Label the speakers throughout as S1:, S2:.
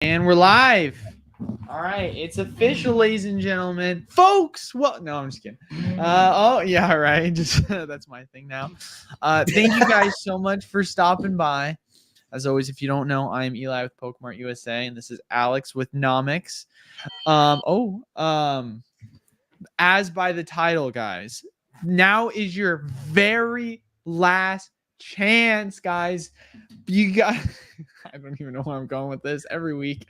S1: And we're live. All right, it's official, ladies and gentlemen, folks. Well, no, I'm just kidding. Oh yeah, right. Just that's my thing now. Thank you guys so much for stopping by. As always, if you don't know, I am Eli with Pokemon USA, and this is Alex with Nomics. As by the title, guys, now is your very last chance, guys. You got I don't even know where I'm going with this every week,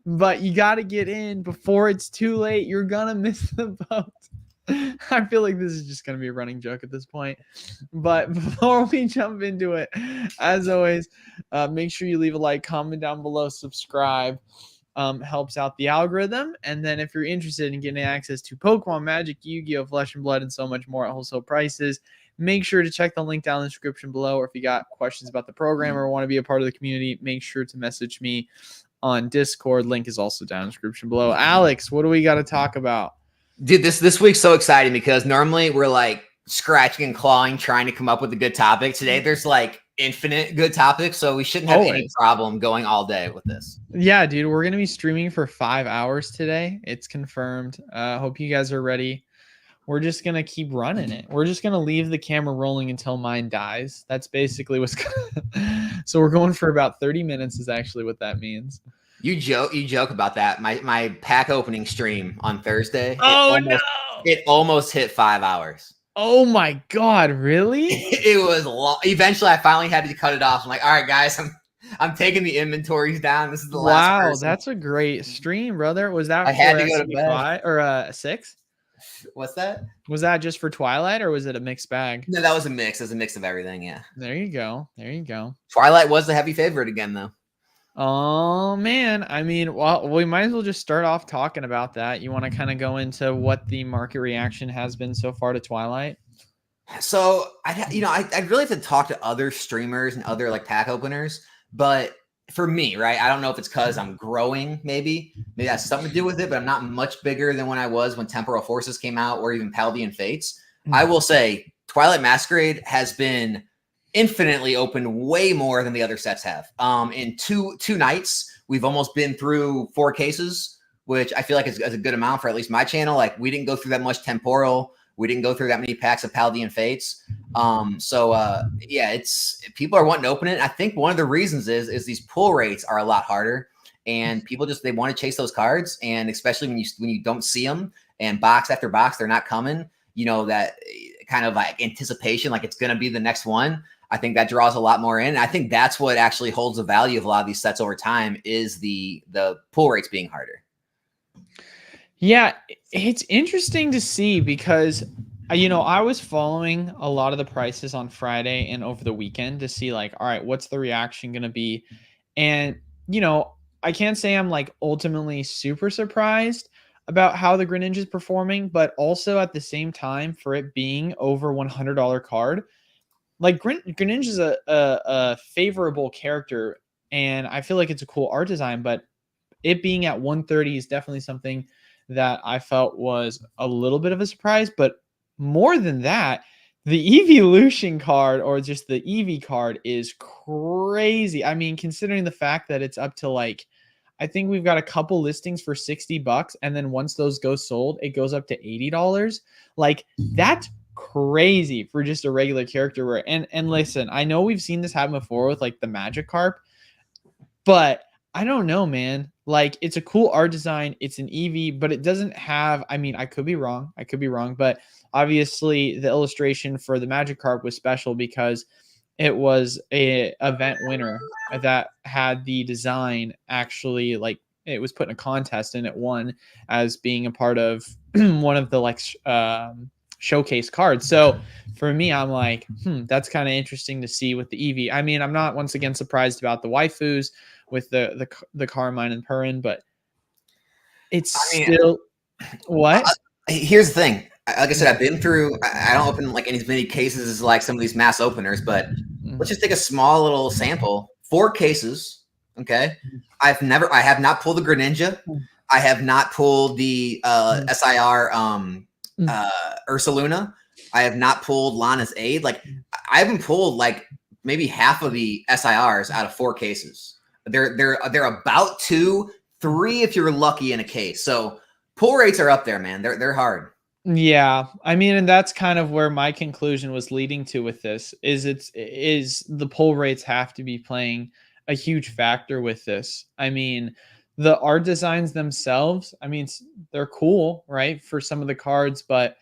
S1: but you got to get in before it's too late. You're gonna miss the boat. I feel like this is just gonna be a running joke at this point. But before we jump into it, as always, make sure you leave a like, comment down below, subscribe. Helps out the algorithm. And then if you're interested in getting access to Pokemon, Magic, Yu-Gi-Oh, Flesh and Blood, and so much more at wholesale prices, make sure to check the link down in the description below. Or if you got questions about the program or want to be a part of the community, make sure to message me on Discord. Link is also down in the description below. Alex, what do we got to talk about?
S2: Dude, this week's so exciting because normally we're like scratching and clawing, trying to come up with a good topic. Today there's like infinite good topics, so we shouldn't have any problem going all day with this.
S1: Yeah, dude, we're gonna be streaming for 5 hours today. It's confirmed. Hope you guys are ready. We're just gonna keep running it. We're just gonna leave the camera rolling until mine dies. That's basically what's so we're going for about 30 minutes is actually what that means.
S2: You joke about that. My pack opening stream on Thursday. It almost hit 5 hours.
S1: Oh my god, really?
S2: It was long. Eventually I finally had to cut it off. I'm like, all right, guys, I'm taking the inventories down. This is the last person.
S1: That's a great stream, brother. Was that
S2: I had to go to bed.
S1: Or 6?
S2: What's that?
S1: Was that just for Twilight or was it a mixed bag?
S2: No, that was a mix. It was a mix of everything, yeah.
S1: There you go. There you go.
S2: Twilight was the heavy favorite again, though.
S1: Oh man, I mean, well, we might as well just start off talking about that. You want to kind of go into what the market reaction has been so far to Twilight?
S2: So I'd really have to talk to other streamers and other like pack openers, but for me, right, I don't know if it's because I'm growing, maybe that's something to do with it, but I'm not much bigger than when I was when Temporal Forces came out or even Paldean Fates. I will say Twilight Masquerade has been infinitely opened way more than the other sets have. In two nights, we've almost been through 4 cases, which I feel like is a good amount for at least my channel. Like we didn't go through that much Temporal. We didn't go through that many packs of Paldean Fates. Yeah, it's people are wanting to open it. I think one of the reasons is these pull rates are a lot harder, and people they want to chase those cards, and especially when you don't see them and box after box they're not coming. You know, that kind of like anticipation, like it's gonna be the next one. I think that draws a lot more in. I think that's what actually holds the value of a lot of these sets over time is the pull rates being harder.
S1: Yeah, it's interesting to see because, I was following a lot of the prices on Friday and over the weekend to see like, all right, what's the reaction going to be? And, I can't say I'm like ultimately super surprised about how the Greninja is performing, but also at the same time for it being over $100 card, like Greninja is a favorable character, and I feel like it's a cool art design, but it being at 130 is definitely something that I felt was a little bit of a surprise. But more than that, the Evolution card or just the Eevee card is crazy. I mean, considering the fact that it's up to like, I think we've got a couple listings for $60, and then once those go sold, it goes up to $80. Like that's crazy for just a regular character rare. And listen, I know we've seen this happen before with like the Magikarp, but I don't know, man. Like it's a cool art design. It's an Eevee, but it doesn't have, I mean, I could be wrong, but obviously the illustration for the Magikarp was special because it was a event winner that had the design actually like it was put in a contest and it won as being a part of one of the like showcase cards. So for me, I'm like, that's kind of interesting to see with the Eevee. I mean, I'm not once again surprised about the waifus with the Carmine and Perrin, but it's still what?
S2: Here's the thing. Like I said, I've been through. I don't open like as many cases as like some of these mass openers, but let's just take a small little sample. 4 cases. Okay, I have not pulled the Greninja. I have not pulled the SIR Ursaluna. I have not pulled Lana's Aid. Like I haven't pulled like maybe half of the SIRs out of 4 cases. They're about 2, 3 if you're lucky in a case. So pull rates are up there, man. They're hard.
S1: Yeah, I mean, and that's kind of where my conclusion was leading to with this is the pull rates have to be playing a huge factor with this. I mean, the art designs themselves, I mean, they're cool, right, for some of the cards, but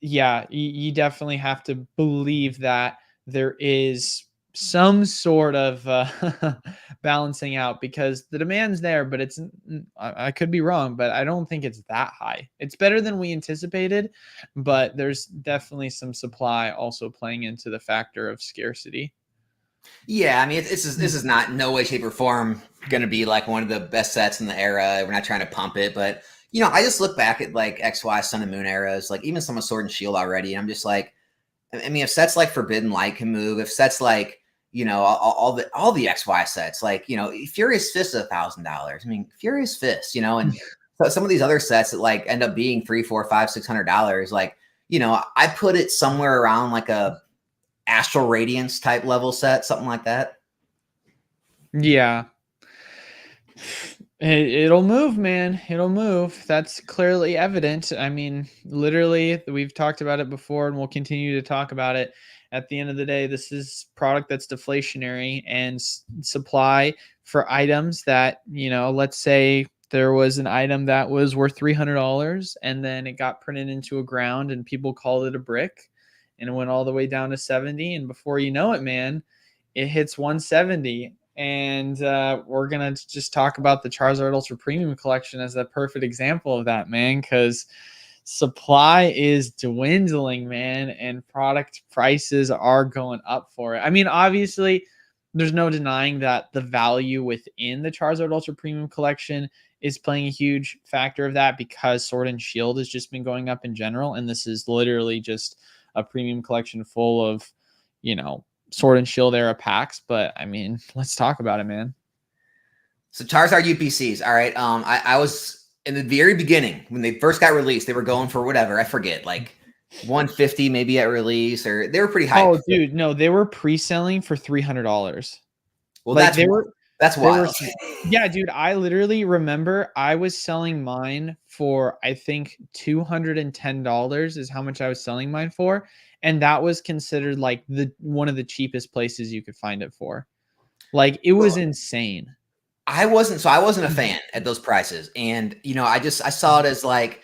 S1: yeah, you definitely have to believe that there is some sort of balancing out because the demand's there, but I could be wrong, but I don't think it's that high. It's better than we anticipated, but there's definitely some supply also playing into the factor of scarcity.
S2: Yeah, I mean, this is not in no way, shape, or form going to be like one of the best sets in the era. We're not trying to pump it, but I just look back at like XY Sun and Moon eras, like even some of Sword and Shield already, and I'm just like, I mean, if sets like Forbidden Light can move, if sets like all the XY sets, like Furious Fist is $1,000. I mean, Furious Fist, and some of these other sets that like end up being $300, $400, $500, $600, like I put it somewhere around like a Astral Radiance type level set, something like that.
S1: Yeah. It'll move, man. It'll move. That's clearly evident. I mean, literally, we've talked about it before and we'll continue to talk about it. At the end of the day, this is product that's deflationary and supply for items that, let's say there was an item that was worth $300 and then it got printed into a ground and people called it a brick and it went all the way down to 70. And before you know it, man, it hits 170. And we're going to just talk about the Charizard Ultra Premium Collection as a perfect example of that, man, because supply is dwindling, man, and product prices are going up for it. I mean, obviously, there's no denying that the value within the Charizard Ultra Premium Collection is playing a huge factor of that because Sword and Shield has just been going up in general, and this is literally just a premium collection full of, Sword and Shield era packs, but I mean, let's talk about it, man.
S2: So Charizard UPCs. All right. I was in the very beginning when they first got released, they were going for whatever, I forget, like 150 maybe at release, or they were pretty high.
S1: Oh, dude, no, they were pre-selling for $300.
S2: Well,
S1: like
S2: that's wild.
S1: Yeah, dude, I literally remember I was selling mine for, I think $210 is how much I was selling mine for. And that was considered like one of the cheapest places you could find it for. Like it was insane.
S2: I wasn't a fan at those prices. And, I saw it as like,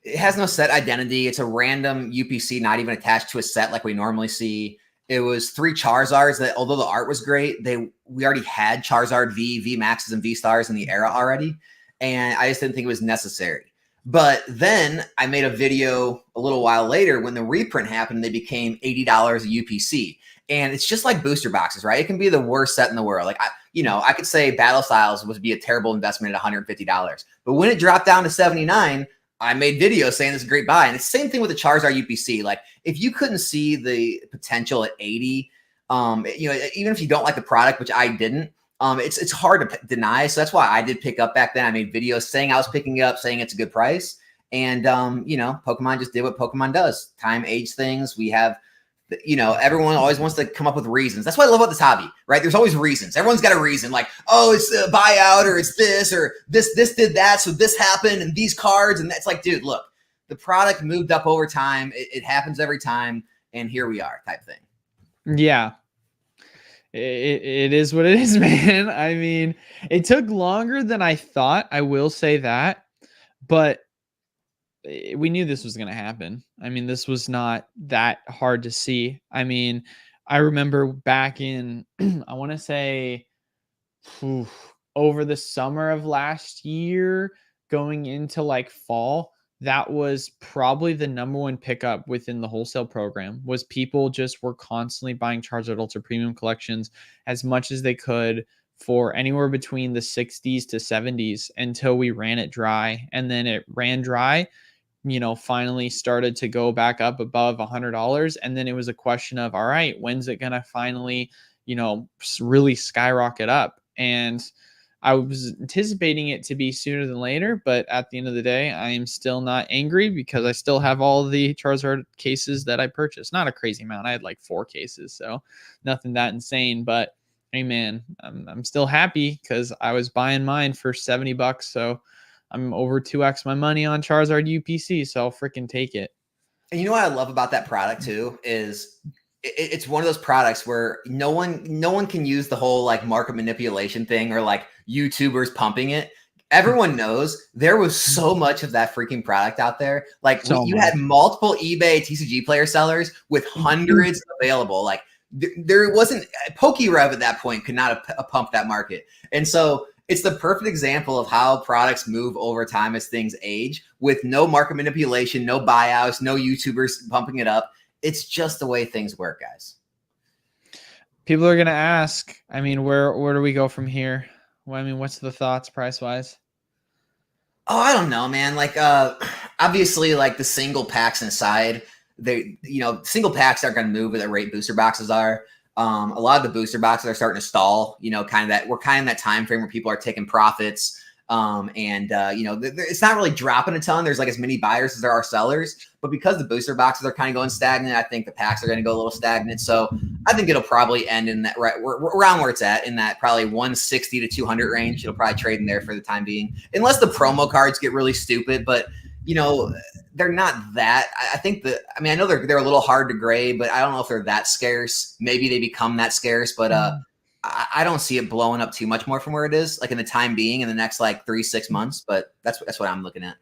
S2: it has no set identity. It's a random UPC, not even attached to a set like we normally see. It was 3 Charizards that, although the art was great, we already had Charizard V Maxes and V Stars in the era already. And I just didn't think it was necessary. But then I made a video a little while later when the reprint happened, they became $80 a UPC. And it's just like booster boxes, right? It can be the worst set in the world. Like, I could say Battle Styles would be a terrible investment at $150. But when it dropped down to 79, I made videos saying this is a great buy. And it's the same thing with the Charizard UPC. Like, if you couldn't see the potential at 80, even if you don't like the product, which I didn't, it's hard to deny. So that's why I did pick up back then. I made videos saying I was picking it up, saying it's a good price. And, Pokemon just did what Pokemon does. Time, age things. We have, everyone always wants to come up with reasons. That's what I love about this hobby, right? There's always reasons. Everyone's got a reason. Like, oh, it's a buyout, or it's this, or this did that. So this happened and these cards. And that's like, dude, look, the product moved up over time. It happens every time. And here we are type thing.
S1: Yeah. It is what it is, man. I mean, it took longer than I thought. I will say that, but we knew this was going to happen. I mean, this was not that hard to see. I mean, I remember back in, I want to say over the summer of last year, going into like fall, that was probably the number one pickup within the wholesale program was people just were constantly buying Charizard Ultra Premium collections as much as they could for anywhere between the 60s to 70s until we ran it dry. And then it ran dry, finally started to go back up above $100. And then it was a question of, all right, when's it going to finally, really skyrocket up? And I was anticipating it to be sooner than later, but at the end of the day, I am still not angry because I still have all the Charizard cases that I purchased. Not a crazy amount. I had like 4 cases, so nothing that insane. But hey man, I'm still happy because I was buying mine for $70, so I'm over 2x my money on Charizard UPC, so I'll freaking take it.
S2: And you know what I love about that product too is it's one of those products where no one can use the whole like market manipulation thing or like YouTubers pumping it. Everyone knows there was so much of that freaking product out there. Like
S1: So
S2: you
S1: much.
S2: had multiple eBay TCG player sellers with hundreds available. Like there wasn't PokeRev at that point could not have pumped that market. And so it's the perfect example of how products move over time as things age with no market manipulation, no buyouts, no YouTubers pumping it up. It's just the way things work, guys.
S1: People are gonna ask, I mean, where do we go from here? Well, I mean, what's the thoughts price wise?
S2: Oh, I don't know, man. Like, obviously, like the single packs inside, single packs aren't going to move at the rate booster boxes are. A lot of the booster boxes are starting to stall. Kind of that we're kind of in that time frame where people are taking profits. It's not really dropping a ton. There's like as many buyers as there are sellers, but because the booster boxes are kind of going stagnant, I think the packs are going to go a little stagnant. So I think it'll probably end in that we're around where it's at in that probably 160 to 200 range. It'll probably trade in there for the time being, unless the promo cards get really stupid. But they're not that. I know they're a little hard to grade, but I don't know if they're that scarce. Maybe they become that scarce, but I don't see it blowing up too much more from where it is, like in the time being in the next like 3-6 months. But that's what I'm looking at.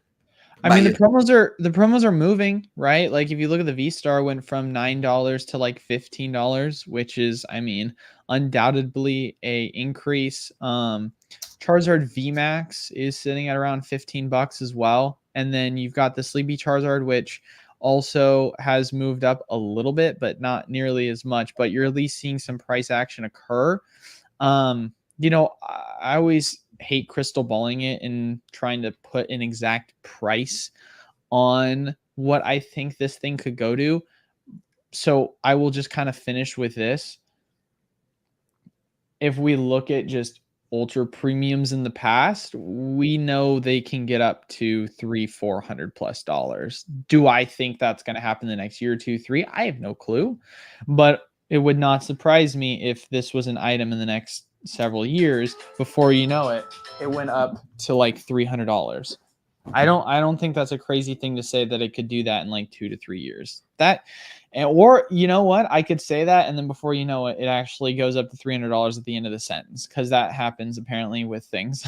S1: I mean, the promos are moving, right? Like if you look at the VSTAR went from $9 to like $15, which is, I mean, undoubtedly a increase. Charizard VMAX is sitting at around $15 as well. And then you've got the Sleepy Charizard, which also has moved up a little bit, but not nearly as much. But you're at least seeing some price action occur. I always hate crystal balling it and trying to put an exact price on what I think this thing could go to. So I will just kind of finish with this. If we look at just ultra premiums in the past, we know they can get up to $300-400+ Do I think that's going to happen the next year or 2, 3? I have no clue, but it would not surprise me if this was an item in the next several years. Before you know it, it went up to like $300. I don't think that's a crazy thing to say that it could do that in like 2 to 3 years. Or you know what? I could say that, and then before you know it, it actually goes up to $300 at the end of the sentence, because that happens apparently with things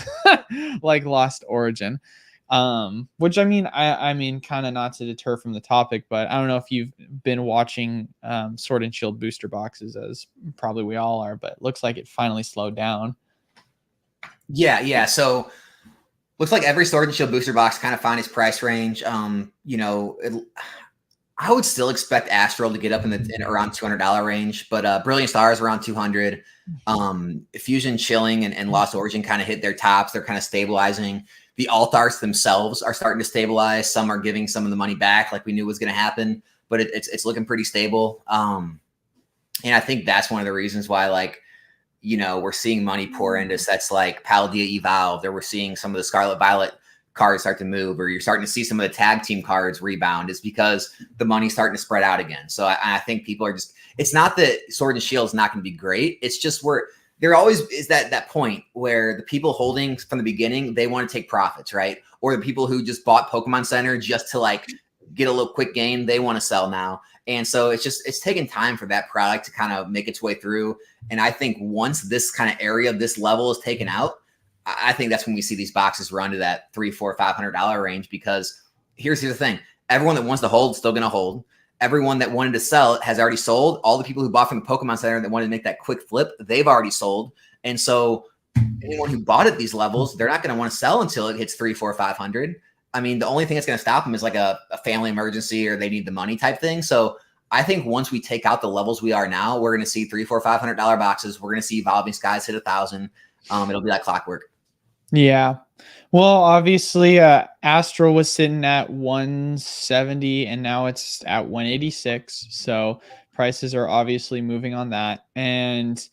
S1: like Lost Origin. Which I mean, kind of not to deter from the topic, but I don't know if you've been watching Sword and Shield booster boxes, as probably we all are, but it looks like it finally slowed down.
S2: Yeah. So looks like every Sword and Shield booster box kind of found its price range. I would still expect Astral to get up in around $200 range, but Brilliant Stars around 200. Fusion Chilling and Lost Origin kind of hit their tops. They're kind of stabilizing. The Altars themselves are starting to stabilize. Some are giving some of the money back, like we knew was going to happen, but it's looking pretty stable. And I think that's one of the reasons why, we're seeing money pour into sets like Paldea Evolved, or we're seeing some of the Scarlet Violet cards start to move, or you're starting to see some of the tag team cards rebound, is because the money's starting to spread out again. So I think people are it's not that Sword and Shield is not going to be great. It's just where there always is that point where the people holding from the beginning, they want to take profits, right? Or the people who just bought Pokemon Center just to get a little quick gain, they want to sell now. And so it's taking time for that product to kind of make its way through. And I think once this kind of area, this level is taken out, I think that's when we see these boxes run to that $300, $400, $500 range, because here's the thing. Everyone that wants to hold is still going to hold. Everyone that wanted to sell has already sold. All the people who bought from the Pokemon Center that wanted to make that quick flip, they've already sold. And so anyone who bought at these levels, they're not going to want to sell until it hits 300, 400, 500. I mean, the only thing that's going to stop them is like a family emergency, or they need the money type thing. So I think once we take out the levels we are now, we're going to see $300, $400, $500 boxes. We're going to see Evolving Skies hit 1,000. It'll be like clockwork.
S1: Yeah. Well, obviously, Astral was sitting at 170 and now it's at 186. So prices are obviously moving on that. And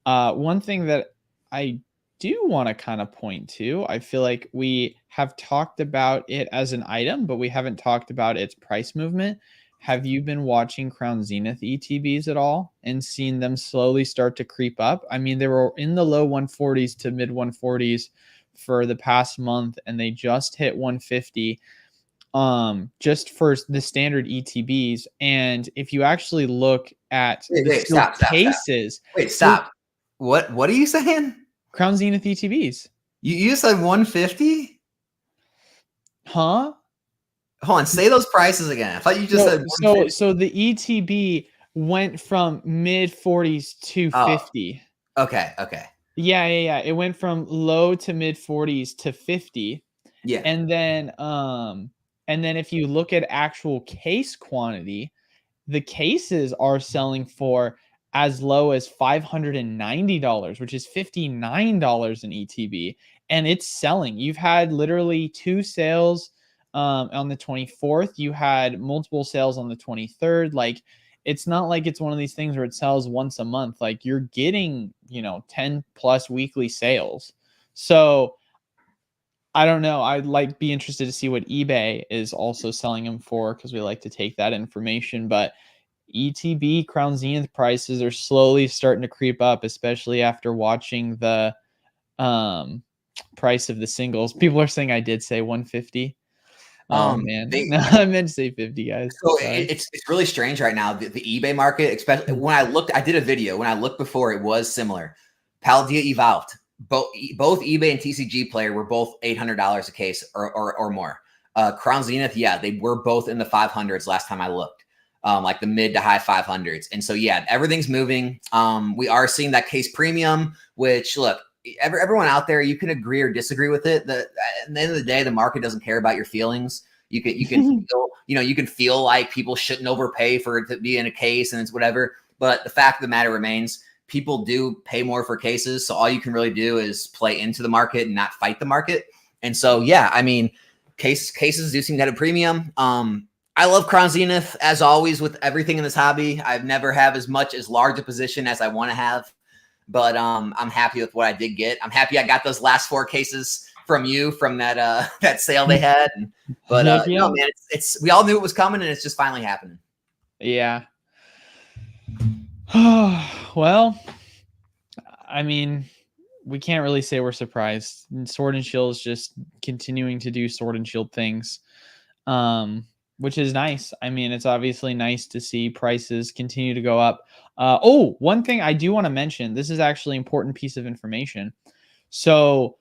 S1: one thing that I do want to kind of point to, I feel like we have talked about it as an item, but we haven't talked about its price movement. have you been watching Crown Zenith ETBs at all and seen them slowly start to creep up? I mean, they were in the low 140s to mid 140s for the past month, and they just hit 150 just for the standard ETBs. And if you actually look at the sealed cases,
S2: Wait, stop. What are you saying?
S1: Crown Zenith ETBs.
S2: You said 150?
S1: Huh?
S2: Hold on, say those prices again. I thought you just said 150.
S1: So the ETB went from mid 40s to 50.
S2: Okay.
S1: Yeah. It went from low to mid 40s to 50.
S2: Yeah.
S1: And then if you look at actual case quantity, the cases are selling for as low as $590, which is $59 in ETB, and it's selling. You've had literally 2 sales on the 24th. You had multiple sales on the 23rd. Like, it's not like it's one of these things where it sells once a month. Like, you're getting, 10 plus weekly sales. So I don't know. I'd be interested to see what eBay is also selling them for, because we like to take that information. But ETB Crown Zenith prices are slowly starting to creep up, especially after watching the price of the singles. People are saying I did say 150. Oh man, no, I meant to say 50, guys.
S2: So it's really strange right now. The eBay market, especially when I did a video. When I looked before, it was similar. Paldea evolved. Both eBay and TCG Player were both $800 a case or more. Crown Zenith, they were both in the 500s last time I looked. Like the mid to high 500s. And so, everything's moving. We are seeing that case premium, which, look, everyone out there, you can agree or disagree with it. At the end of the day, the market doesn't care about your feelings. You can feel, you can feel like people shouldn't overpay for it to be in a case and it's whatever. But the fact of the matter remains, people do pay more for cases. So all you can really do is play into the market and not fight the market. And so, I mean, cases do seem to have a premium. I love Crown Zenith, as always, with everything in this hobby. I've never have as large a position as I want to have, but I'm happy with what I did get. I'm happy I got those last 4 cases from you from that that sale they had. But man, it's we all knew it was coming, and it's just finally happening.
S1: Yeah. Well, I mean, we can't really say we're surprised. Sword and Shield is just continuing to do Sword and Shield things. Which is nice. I mean, it's obviously nice to see prices continue to go up. One thing I do want to mention, this is actually an important piece of information. So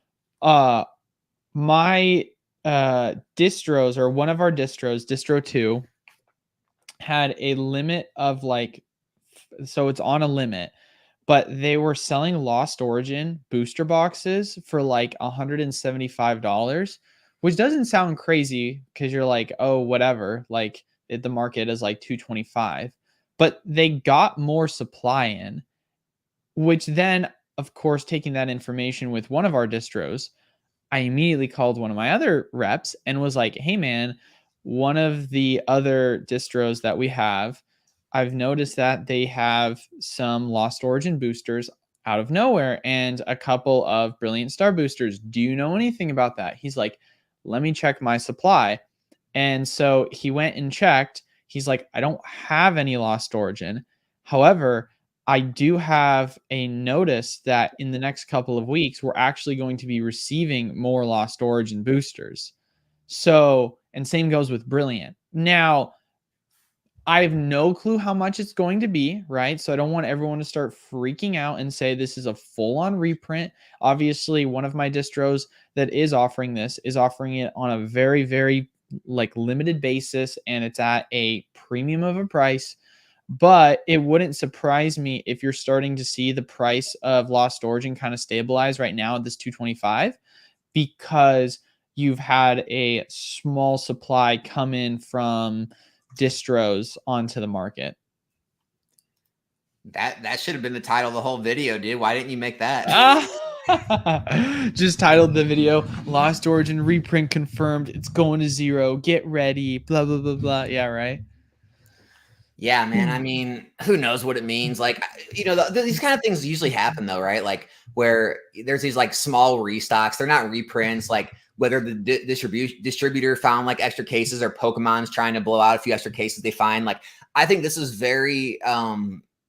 S1: my distros, or one of our distros, distro 2, had a limit of so it's on a limit, but they were selling Lost Origin booster boxes for $175. Which doesn't sound crazy, because you're like, oh, whatever. The market is $225, but they got more supply in, which then, of course, taking that information with one of our distros, I immediately called one of my other reps and was like, hey man, one of the other distros that we have, I've noticed that they have some Lost Origin boosters out of nowhere and a couple of Brilliant Star boosters. Do you know anything about that? He's like, let me check my supply. And so he went and checked. He's like, I don't have any Lost Origin. However, I do have a notice that in the next couple of weeks, we're actually going to be receiving more Lost Origin boosters. So, and same goes with Brilliant. Now, I have no clue how much it's going to be, right? So I don't want everyone to start freaking out and say this is a full-on reprint. Obviously, one of my distros that is offering this is offering it on a very, very limited basis, and it's at a premium of a price. But it wouldn't surprise me if you're starting to see the price of Lost Origin kind of stabilize right now at this 225, because you've had a small supply come in from distros onto the market.
S2: That should have been the title of the whole video, dude. Why didn't you make that?
S1: Just titled the video, Lost Origin reprint confirmed. It's going to 0. Get ready. Blah, blah, blah, blah. Yeah, right?
S2: Yeah, man. I mean, who knows what it means? These kind of things usually happen, though, right? Where there's these small restocks. They're not reprints. whether the distributor found like extra cases or Pokemon's trying to blow out a few extra cases they find. Like, I think this is very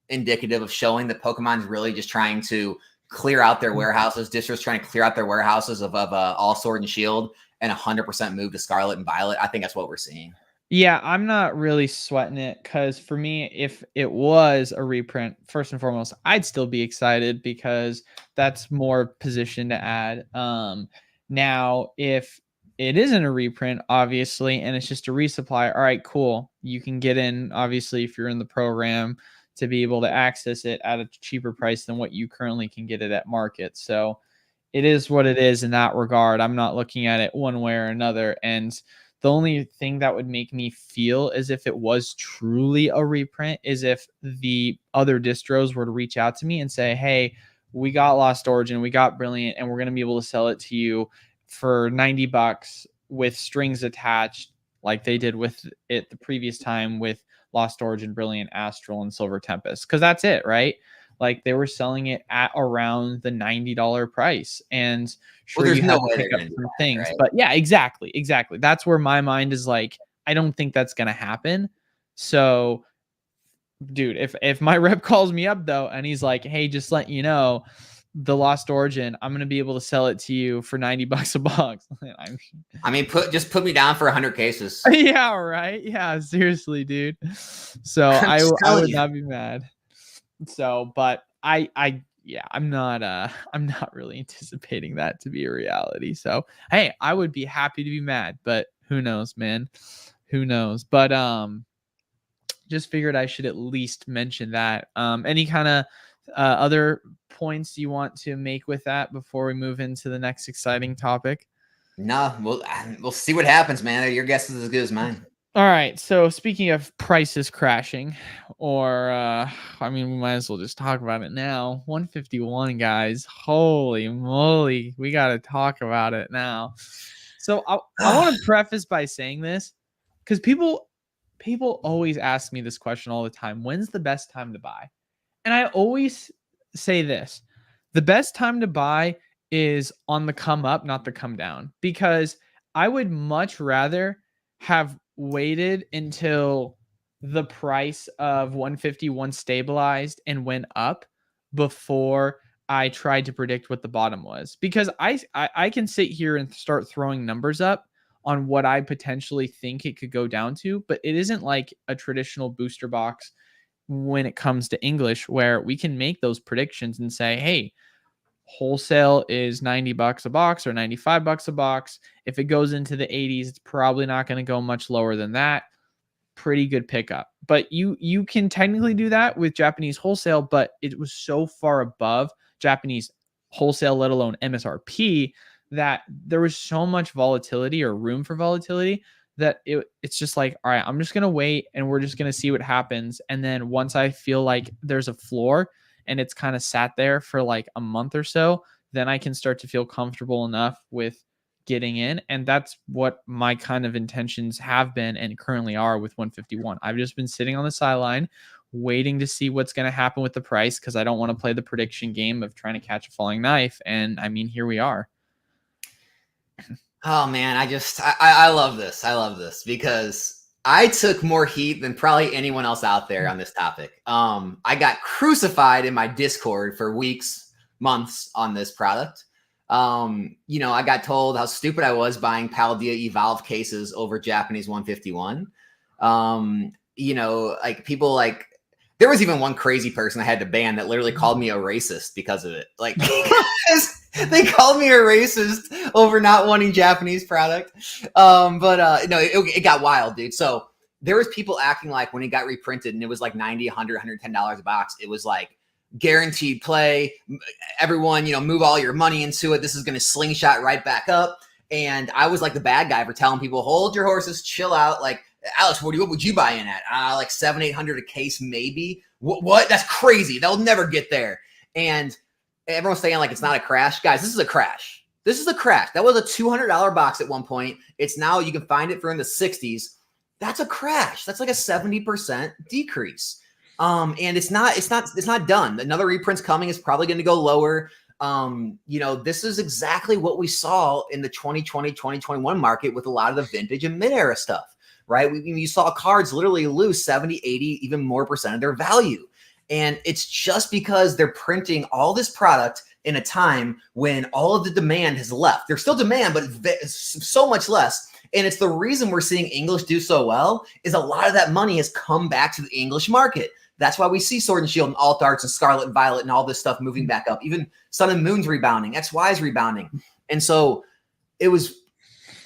S2: indicative of showing that Pokemon's really just trying to clear out their warehouses. District's trying to clear out their warehouses of all Sword and Shield and 100% move to Scarlet and Violet. I think that's what we're seeing.
S1: Yeah, I'm not really sweating it because for me, if it was a reprint, first and foremost, I'd still be excited because that's more position to add. Now, if it isn't a reprint, obviously, and it's just a resupply, all right, cool. You can get in, obviously, if you're in the program, to be able to access it at a cheaper price than what you currently can get it at market. So it is what it is in that regard. I'm not looking at it one way or another. And the only thing that would make me feel as if it was truly a reprint is if the other distros were to reach out to me and say, hey, we got Lost Origin, we got Brilliant, and we're going to be able to sell it to you for $90 with strings attached, like they did with it the previous time with Lost Origin, Brilliant, Astral, and Silver Tempest. Because that's it, right? Like they were selling it at around the $90 price. And sure,
S2: well,
S1: you have to pick up some things. Right? But yeah, exactly. That's where my mind is like, I don't think that's going to happen. So, dude, if my rep calls me up, though, and he's like, hey, just let you know, the Lost Origin, I'm going to be able to sell it to you for $90 a box.
S2: I mean, put me down for 100 cases.
S1: Yeah, right. Yeah, seriously, dude. So I would not be mad. So, but I'm not really anticipating that to be a reality. So, hey, I would be happy to be mad, but who knows, man? Who knows? But just figured I should at least mention that. Any kind of other points you want to make with that before we move into the next exciting topic?
S2: No, we'll see what happens, man. Your guess is as good as mine.
S1: All right. So speaking of prices crashing, or I mean, we might as well just talk about it now. 151, guys. Holy moly, we got to talk about it now. So I want to preface by saying this because people always ask me this question all the time. When's the best time to buy? And I always say this: the best time to buy is on the come up, not the come down, because I would much rather have waited until the price of 151 stabilized and went up before I tried to predict what the bottom was, because I can sit here and start throwing numbers up on what I potentially think it could go down to, but it isn't like a traditional booster box when it comes to English where we can make those predictions and say, hey, wholesale is $90 a box or $95 a box. If it goes into the 80s, it's probably not going to go much lower than that. Pretty good pickup. But you can technically do that with Japanese wholesale, but it was so far above Japanese wholesale, let alone MSRP, that there was so much volatility or room for volatility that it's just like, all right, I'm just going to wait and we're just going to see what happens. And then once I feel like there's a floor and it's kind of sat there for like a month or so, then I can start to feel comfortable enough with getting in. And that's what my kind of intentions have been and currently are with 151. I've just been sitting on the sideline waiting to see what's going to happen with the price because I don't want to play the prediction game of trying to catch a falling knife. And I mean, here we are.
S2: Oh man, I love this. I love this because I took more heat than probably anyone else out there on this topic. I got crucified in my Discord for weeks, months on this product. I got told how stupid I was buying Paldea Evolve cases over Japanese 151. Like people like, there was even one crazy person I had to ban that literally called me a racist because of it. Like, they called me a racist over not wanting Japanese product. It got wild, dude. So there was people acting like when it got reprinted and it was like $90, $100, $110 a box, it was like guaranteed play. Everyone, move all your money into it. This is going to slingshot right back up. And I was like the bad guy for telling people, hold your horses, chill out. Like, Alex, what would you buy in at? Like $700-800 a case, maybe. What? That's crazy. They'll never get there. And everyone's saying like it's not a crash. Guys, this is a crash. This is a crash. That was a $200 box at one point. It's now you can find it for in the 60s. That's a crash. That's like a 70% decrease. And it's not done. Another reprint's coming. It's probably going to go lower. This is exactly what we saw in the 2020, 2021 market with a lot of the vintage and mid-era stuff, right? You saw cards literally lose 70, 80, even more percent of their value. And it's just because they're printing all this product in a time when all of the demand has left. There's still demand, but it's so much less. And it's the reason we're seeing English do so well is a lot of that money has come back to the English market. That's why we see Sword and Shield and Alt Arts and Scarlet and Violet and all this stuff moving back up. Even Sun and Moon's rebounding, XY's rebounding. And so it was,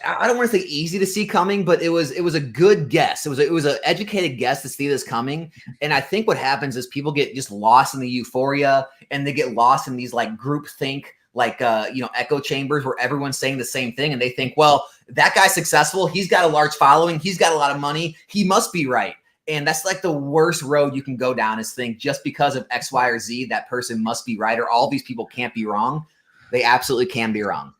S2: I don't want to say easy to see coming, but it was a good guess. It was an educated guess to see this coming. And I think what happens is people get just lost in the euphoria and they get lost in these like group think, like echo chambers where everyone's saying the same thing. And they think, well, that guy's successful. He's got a large following. He's got a lot of money. He must be right. And that's like the worst road you can go down is think just because of X, Y, or Z, that person must be right, or all these people can't be wrong. They absolutely can be wrong.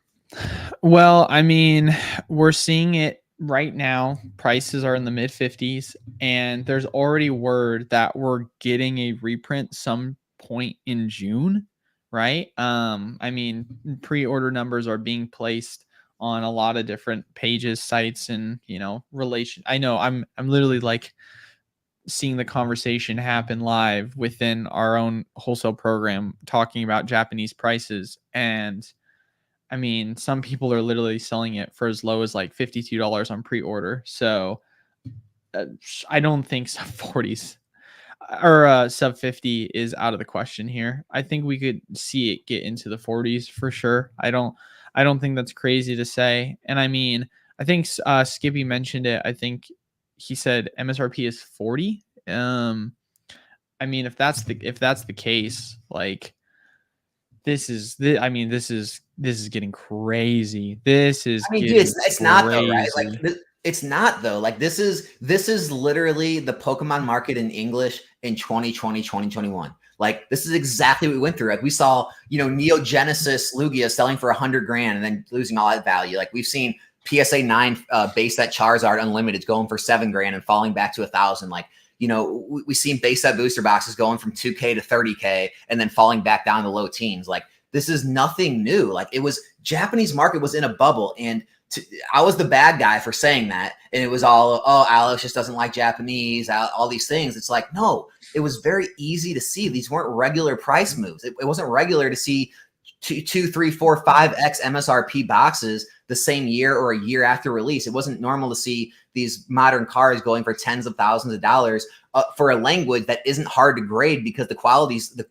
S1: Well, I mean, we're seeing it right now. Prices are in the mid 50s, and there's already word that we're getting a reprint some point in June, right? I mean, pre-order numbers are being placed on a lot of different pages, sites, and relation. I know I'm literally like seeing the conversation happen live within our own wholesale program talking about Japanese prices. And I mean, some people are literally selling it for as low as like $52 on pre-order. So I don't think sub 40s or sub 50 is out of the question here. I think we could see it get into the 40s for sure. I don't think that's crazy to say. And I mean, I think Skippy mentioned it. I think he said MSRP is 40. I mean, if that's the case, like this is getting crazy. This is,
S2: I mean, dude, it's not though, right? Like it's not though. Like this is literally the Pokemon market in English in 2020, 2021. Like this is exactly what we went through. Like we saw, Neo Genesis Lugia selling for $100,000 and then losing all that value. Like we've seen PSA 9 base set Charizard Unlimited going for $7,000 and falling back to 1,000. Like, we've seen base set booster boxes going from 2K to 30K and then falling back down to low teens. Like this is nothing new. Like it was Japanese market was in a bubble. And I was the bad guy for saying that. And it was all, oh, Alex just doesn't like Japanese, all these things. It's like, no, it was very easy to see. These weren't regular price moves. It wasn't regular to see 2, 3, 4, 5x MSRP boxes the same year or a year after release. It wasn't normal to see these modern cards going for tens of thousands of dollars for a language that isn't hard to grade because the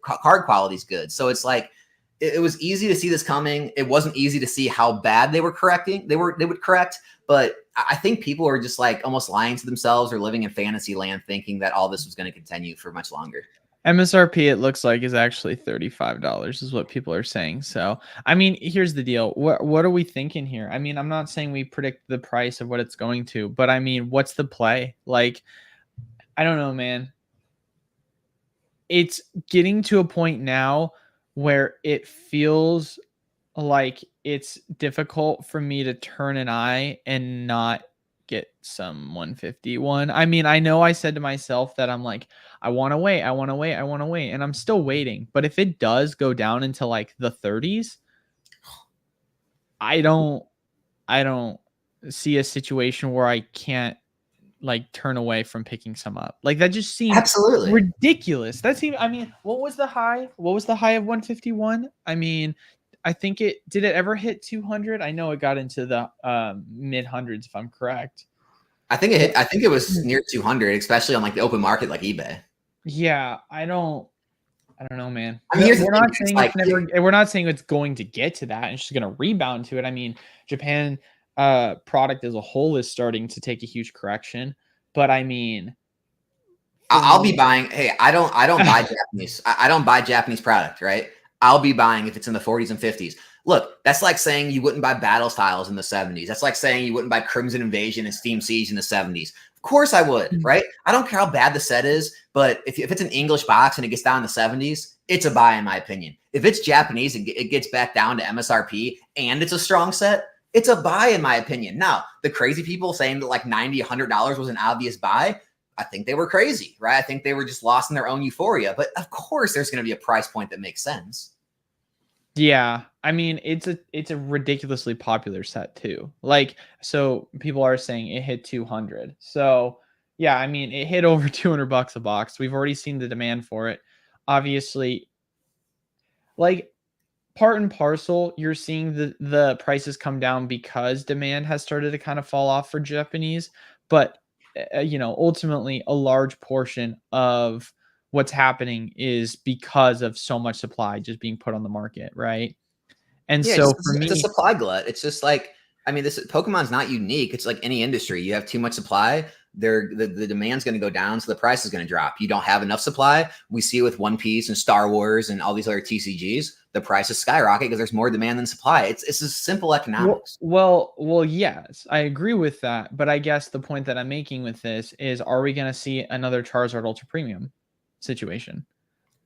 S2: card quality is good. So it's like, it was easy to see this coming. It wasn't easy to see how bad they were correcting. They would correct, but I think people are just like almost lying to themselves or living in fantasy land thinking that all this was going to continue for much longer.
S1: MSRP, it looks like, is actually $35 is what people are saying. So, I mean, here's the deal. What are we thinking here? I mean, I'm not saying we predict the price of what it's going to, but I mean, what's the play? Like, I don't know, man. It's getting to a point now where it feels like it's difficult for me to turn an eye and not get some 151. I mean, I know I said to myself that I'm like, I want to wait. And I'm still waiting. But if it does go down into like the 30s, I don't see a situation where I can't like turn away from picking some up. Like that just seems
S2: absolutely
S1: ridiculous. That seems, I mean, what was the high? What was the high of 151? I mean, I think did it ever hit 200? I know it got into the mid hundreds if I'm correct.
S2: I think it was near 200, especially on like the open market like eBay.
S1: Yeah, I don't know, man.
S2: I mean,
S1: we're not saying it's going to get to that and it's just going to rebound to it. I mean, Japan product as a whole is starting to take a huge correction, but I mean,
S2: I'll be buying. Hey, I don't buy Japanese. I don't buy Japanese product, right? I'll be buying if it's in the 40s and 50s. Look, that's like saying you wouldn't buy Battle Styles in the 70s. That's like saying you wouldn't buy Crimson Invasion and Steam Siege in the 70s. Of course I would, right? I don't care how bad the set is, but if it's an English box and it gets down in the 70s, it's a buy in my opinion. If it's Japanese and it gets back down to MSRP and it's a strong set, it's a buy in my opinion. Now, the crazy people saying that like $90, $100 was an obvious buy, I think they were crazy, right? I think they were just lost in their own euphoria. But of course, there's going to be a price point that makes sense.
S1: Yeah, I mean, it's a ridiculously popular set too. Like, so people are saying it hit 200. So, yeah, I mean, it hit over 200 bucks a box. We've already seen the demand for it. Obviously, like part and parcel, you're seeing the prices come down because demand has started to kind of fall off for Japanese, but ultimately a large portion of what's happening is because of so much supply just being put on the market, right? And
S2: Yeah,
S1: so for
S2: it's a
S1: me,
S2: supply glut. It's just like, I mean, this Pokemon's not unique. It's like any industry. You have too much supply, the demand's going to go down, so the price is going to drop. You don't have enough supply. We see it with One Piece and Star Wars and all these other TCGs. The prices skyrocket because there's more demand than supply. It's just simple economics.
S1: well, yes, I agree with that. But I guess the point that I'm making with this is, are we going to see another Charizard Ultra Premium situation?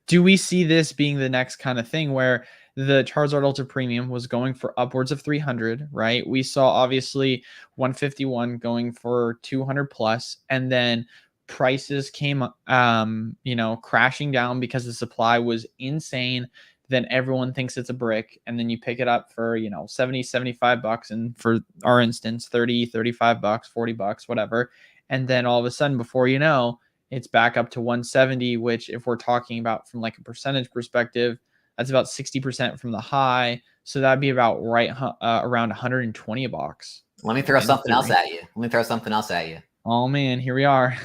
S1: Do we see this being the next kind of thing where the Charizard Ultra Premium was going for upwards of 300, right? We saw obviously 151 going for 200 plus, and then prices came crashing down because the supply was insane. Then everyone thinks it's a brick, and then you pick it up for 70, 75 bucks, and for our instance 30, 35 bucks, 40 bucks, whatever. And then all of a sudden, before you know, it's back up to 170, which if we're talking about from like a percentage perspective, that's about 60% from the high. So that'd be about around 120 a box.
S2: Let me throw something else at you. Let me throw something else at you.
S1: Oh man, here we are.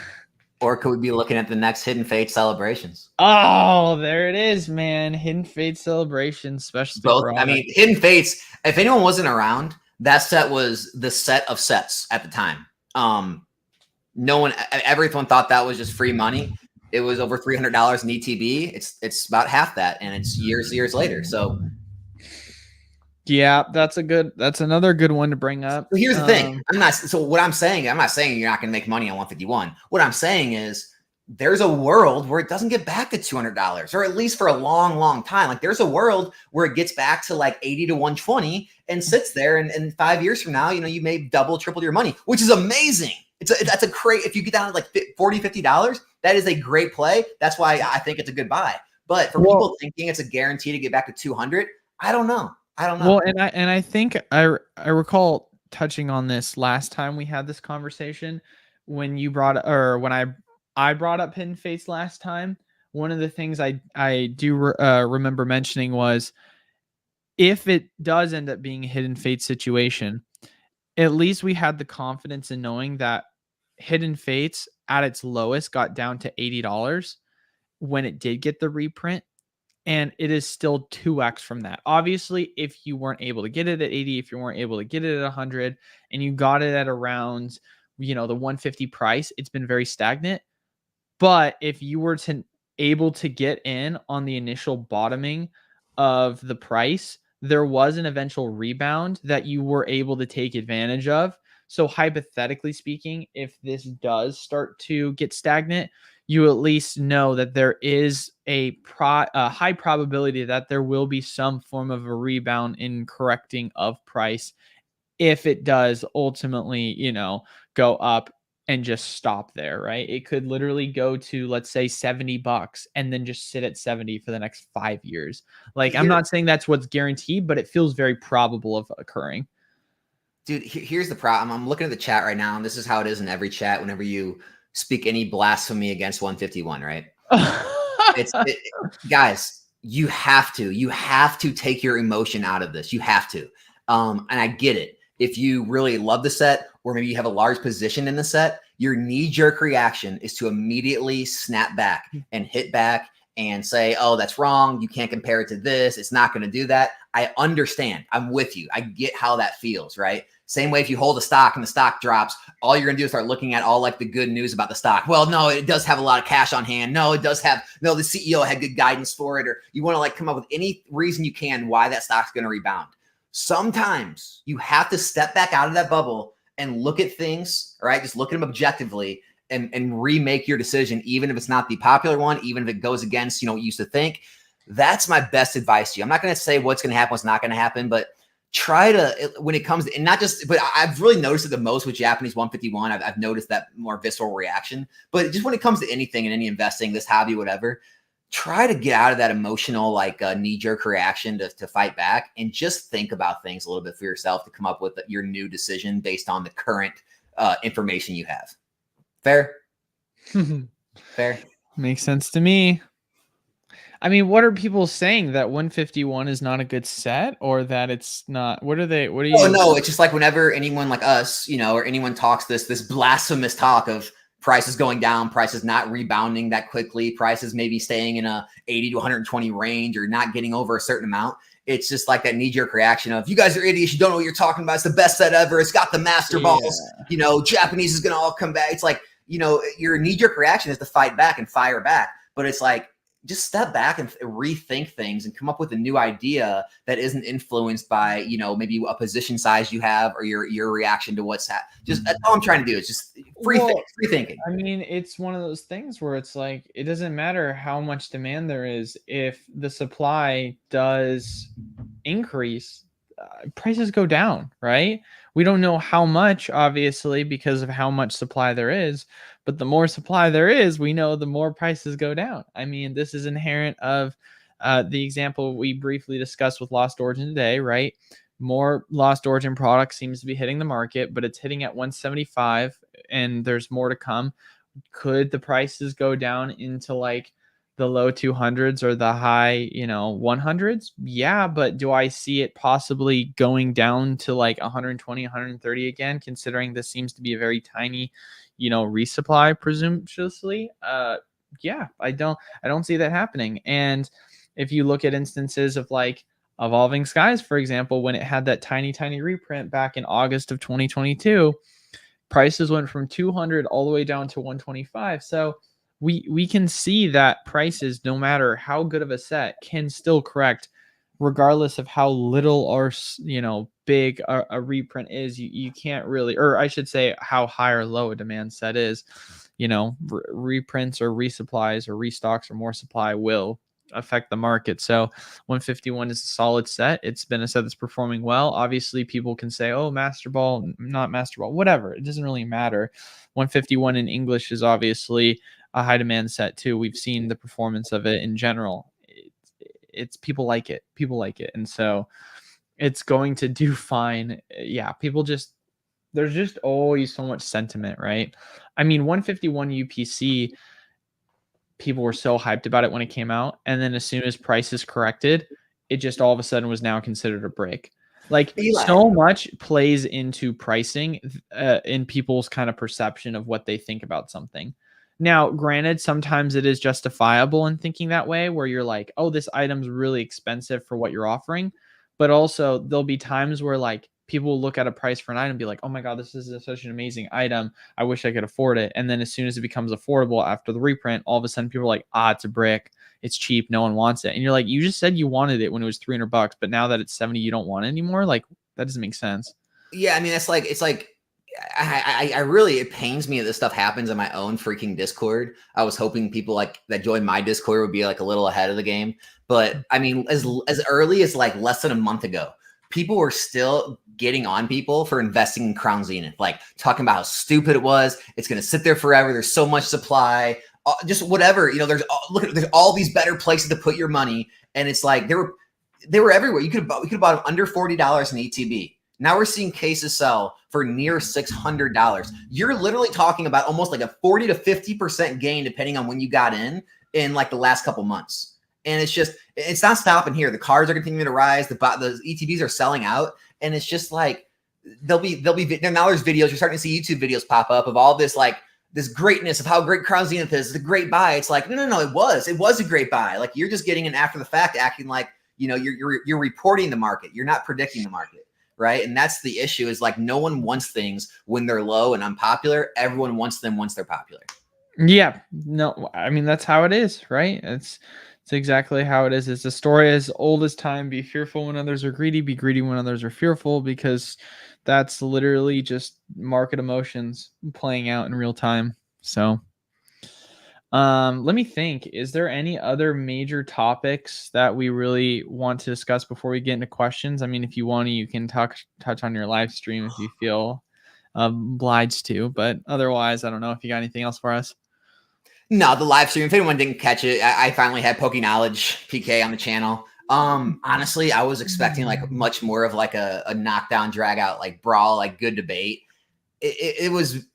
S2: Or could we be looking at the next Hidden Fate celebrations?
S1: Oh, there it is, man. Hidden Fate celebration, specialty
S2: Both. I
S1: product.
S2: mean, Hidden Fates, if anyone wasn't around, that set was the set of sets at the time. No one, everyone thought that was just free money. It was over $300 in ETB. It's about half that, and it's years later. So
S1: yeah, that's another good one to bring up.
S2: So here's the thing. What I'm saying, I'm not saying you're not going to make money on 151. What I'm saying is there's a world where it doesn't get back to $200, or at least for a long time. Like there's a world where it gets back to like 80 to 120 and sits there. And 5 years from now, you may double, triple your money, which is amazing. That's a great, if you get down to like $40, $50, that is a great play. That's why I think it's a good buy. But for people thinking it's a guarantee to get back to 200, I don't know.
S1: Well, and I think I recall touching on this last time we had this conversation when you when I brought up Hidden Fates last time. One of the things I do remember mentioning was, if it does end up being a Hidden Fate situation, at least we had the confidence in knowing that Hidden Fates at its lowest got down to $80 when it did get the reprint. And it is still 2x from that. Obviously, if you weren't able to get it at 80, if you weren't able to get it at 100, and you got it at around, the 150 price, it's been very stagnant. But if you were able to get in on the initial bottoming of the price, there was an eventual rebound that you were able to take advantage of. So hypothetically speaking, if this does start to get stagnant, you at least know that there is a high probability that there will be some form of a rebound in correcting of price if it does ultimately, go up and just stop there, right? It could literally go to, let's say, $70 and then just sit at 70 for the next 5 years. Like, I'm not saying that's what's guaranteed, but it feels very probable of occurring.
S2: Dude, here's the problem. I'm looking at the chat right now, and this is how it is in every chat whenever you speak any blasphemy against 151, right? Guys, you have to take your emotion out of this. You have to. And I get it. If you really love the set, or maybe you have a large position in the set, your knee-jerk reaction is to immediately snap back and hit back and say, oh, that's wrong. You can't compare it to this. It's not going to do that. I understand. I'm with you. I get how that feels, right? Same way if you hold a stock and the stock drops, all you're going to do is start looking at all like the good news about the stock. Well, no, it does have a lot of cash on hand. No, the CEO had good guidance for it. Or you want to like come up with any reason you can why that stock's going to rebound. Sometimes you have to step back out of that bubble and look at things, all right? Just look at them objectively and remake your decision, even if it's not the popular one, even if it goes against, what you used to think. That's my best advice to you. I'm not going to say what's going to happen, what's not going to happen, but try to, when it comes to, and not just, but I've really noticed it the most with Japanese 151. I've noticed that more visceral reaction, but just when it comes to anything and any investing, this hobby, whatever, try to get out of that emotional, like knee-jerk reaction to fight back, and just think about things a little bit for yourself to come up with your new decision based on the current information you have. Fair? Fair?
S1: Makes sense to me. I mean, what are people saying, that 151 is not a good set, or that it's not? What are you?
S2: Oh no, it's just like whenever anyone like us, or anyone talks this blasphemous talk of prices going down, prices not rebounding that quickly, prices maybe staying in a 80 to 120 range or not getting over a certain amount. It's just like that knee-jerk reaction of, you guys are idiots, you don't know what you're talking about. It's the best set ever. It's got the master balls. Japanese is gonna all come back. It's like, your knee-jerk reaction is to fight back and fire back. But it's like, just step back and rethink things and come up with a new idea that isn't influenced by, maybe a position size you have or your reaction to what's happening. Just that's all I'm trying to do is just free thinking.
S1: I mean, it's one of those things where it's like, it doesn't matter how much demand there is. If the supply does increase, prices go down, right? We don't know how much, obviously, because of how much supply there is. But the more supply there is, we know the more prices go down. I mean, this is inherent of the example we briefly discussed with Lost Origin today, right? More Lost Origin product seems to be hitting the market, but it's hitting at 175 and there's more to come. Could the prices go down into like the low 200s or the high, 100s? Yeah, but do I see it possibly going down to like 120, 130 again, considering this seems to be a very tiny, resupply presumptuously? Yeah, I don't see that happening. And if you look at instances of like Evolving Skies, for example, when it had that tiny reprint back in August of 2022, prices went from 200 all the way down to 125. So we can see that prices, no matter how good of a set, can still correct regardless of how little or big a reprint is. You can't really, or I should say how high or low a demand set is. Reprints or resupplies or restocks or more supply will affect the market. So 151 is a solid set. It's been a set that's performing well. Obviously, people can say, oh, Master Ball, not Master Ball, whatever. It doesn't really matter. 151 in English is obviously a high demand set too. We've seen the performance of it in general. It's people like it. People like it. And so it's going to do fine. Yeah, there's just always so much sentiment, right? I mean, 151 UPC, people were so hyped about it when it came out, and then as soon as prices corrected, it just all of a sudden was now considered a break. Like, so much plays into pricing in people's kind of perception of what they think about something. Now, granted, sometimes it is justifiable in thinking that way, where you're like, oh, this item's really expensive for what you're offering. But also there'll be times where like people will look at a price for an item and be like, oh my God, this is such an amazing item. I wish I could afford it. And then as soon as it becomes affordable after the reprint, all of a sudden people are like, it's a brick. It's cheap. No one wants it. And you're like, you just said you wanted it when it was $300, but now that it's 70, you don't want it anymore. Like, that doesn't make sense.
S2: Yeah. I mean, it's like, I really, it pains me that this stuff happens in my own freaking Discord. I was hoping people like that join my Discord would be like a little ahead of the game. But I mean, as early as like less than a month ago, people were still getting on people for investing in Crown Zenith, like talking about how stupid it was. It's going to sit there forever. There's so much supply, just whatever, there's all these better places to put your money. And it's like, they were everywhere. We could have bought them under $40 in ETB. Now we're seeing cases sell for near $600. You're literally talking about almost like a 40 to 50% gain, depending on when you got in like the last couple months. And it's not stopping here. The cards are continuing to rise. The ETBs are selling out. And it's just like, now there's videos. You're starting to see YouTube videos pop up of all this, like this greatness of how great Crown Zenith is. It's a great buy. It's like, no, it was a great buy. Like, you're just getting in after the fact, acting like, you're reporting the market. You're not predicting the market. Right. And that's the issue, is like, no one wants things when they're low and unpopular. Everyone wants them once they're popular.
S1: Yeah. No, I mean, that's how it is, right? It's exactly how it is. It's a story as old as time. Be fearful when others are greedy. Be greedy when others are fearful, because that's literally just market emotions playing out in real time. So let me think. Is there any other major topics that we really want to discuss before we get into questions? I mean, if you want to, you can touch on your live stream if you feel obliged to, but otherwise, I don't know if you got anything else for us.
S2: No, the live stream. If anyone didn't catch it, I finally had Poke Knowledge PK on the channel. Honestly, I was expecting like much more of like a knockdown, drag out, like brawl, like good debate. It was.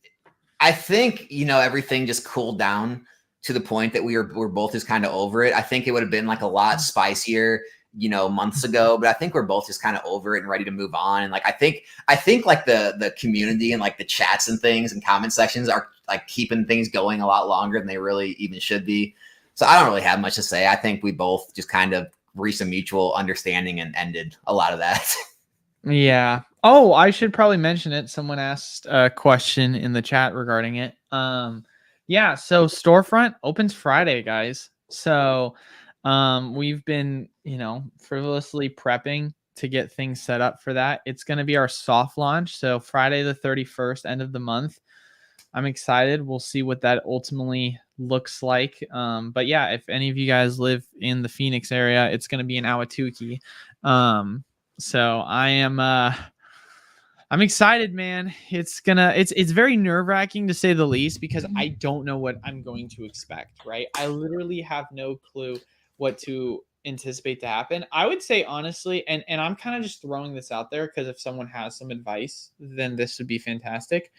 S2: I think everything just cooled down to the point that we're both just kind of over it. I think it would have been like a lot spicier, months ago, but I think we're both just kind of over it and ready to move on. And like I think like the community and like the chats and things and comment sections are like keeping things going a lot longer than they really even should be. So I don't really have much to say. I think we both just kind of reached a mutual understanding and ended a lot of that.
S1: Yeah. Oh, I should probably mention it. Someone asked a question in the chat regarding it. Yeah, so Storefront opens Friday, guys. So we've been, frivolously prepping to get things set up for that. It's going to be our soft launch. So Friday the 31st, end of the month. I'm excited. We'll see what that ultimately looks like. But yeah, if any of you guys live in the Phoenix area, it's going to be in Ahwatukee. So I'm excited, man. It's very nerve-wracking to say the least, because I don't know what I'm going to expect, right? I literally have no clue what to anticipate to happen. I would say honestly, and I'm kind of just throwing this out there because if someone has some advice, then this would be fantastic.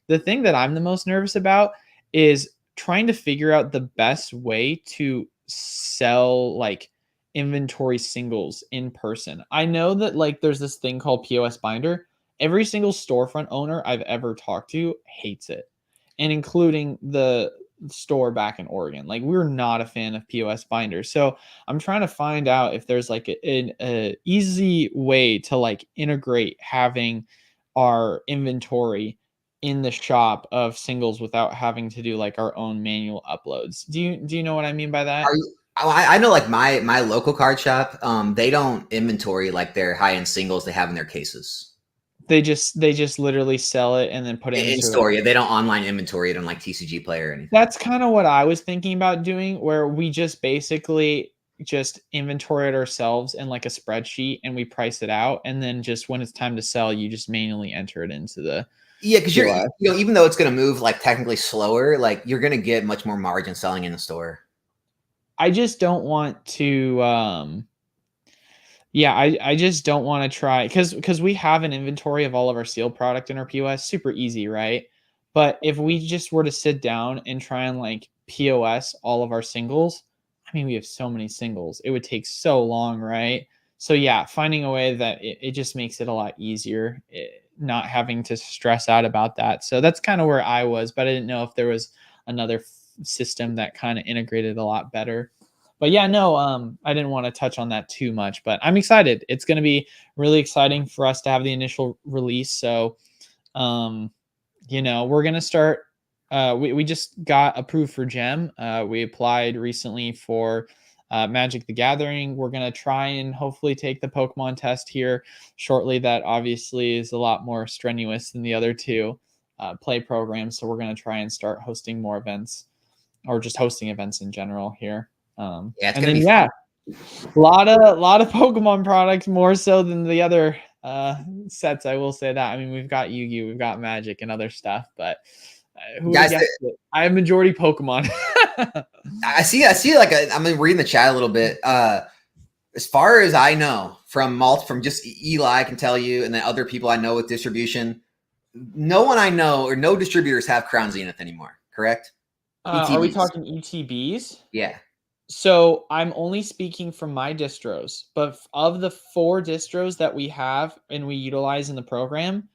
S1: The thing that I'm the most nervous about is trying to figure out the best way to sell like inventory singles in person. I know that like there's this thing called POS binder. Every single storefront owner I've ever talked to hates it, and including the store back in Oregon. Like we're not a fan of POS binders. So I'm trying to find out if there's like an easy way to like integrate having our inventory in the shop of singles without having to do like our own manual uploads. Do you know what I mean by that?
S2: I know like my local card shop, they don't inventory like their high-end singles they have in their cases.
S1: They just literally sell it and then put it
S2: In
S1: into
S2: store. Yeah, they don't online inventory it on like TCG Player or anything.
S1: That's kind of what I was thinking about doing, where we just basically just inventory it ourselves in like a spreadsheet and we price it out, and then just when it's time to sell, you just manually enter it into the
S2: Yeah, because you're
S1: POS.
S2: even though it's going to move like technically slower, like you're going to get much more margin selling in the store.
S1: I just don't want to yeah, I just don't want to try because we have an inventory of all of our sealed product in our POS. Super easy, right? But if we just were to sit down and try and like POS all of our singles, I mean, we have so many singles. It would take so long, right? So yeah, finding a way that it just makes it a lot easier, not having to stress out about that. So that's kind of where I was, but I didn't know if there was another system that kind of integrated a lot better. But yeah, no, I didn't want to touch on that too much, but I'm excited. It's going to be really exciting for us to have the initial release. So, we're going to start. We just got approved for GEM. We applied recently for Magic the Gathering. We're going to try and hopefully take the Pokemon test here shortly. That obviously is a lot more strenuous than the other two play programs. So we're going to try and start hosting more events, or just hosting events in general here.
S2: Yeah, it's
S1: And
S2: gonna
S1: then
S2: be
S1: yeah,
S2: fun.
S1: lot of Pokemon products, more so than the other sets. I will say that. I mean, we've got Yu-Gi-Oh, we've got Magic and other stuff, but who would have
S2: Guys,
S1: guessed it? I have majority Pokemon.
S2: I see like I'm reading the chat a little bit. As far as I know, from just Eli, I can tell you, and then other people I know with distribution, no one I know or no distributors have Crown Zenith anymore. Correct?
S1: Are we
S2: ETBs.
S1: talking ETBs?
S2: Yeah.
S1: So I'm only speaking from my distros, but of the 4 distros that we have and we utilize in the program,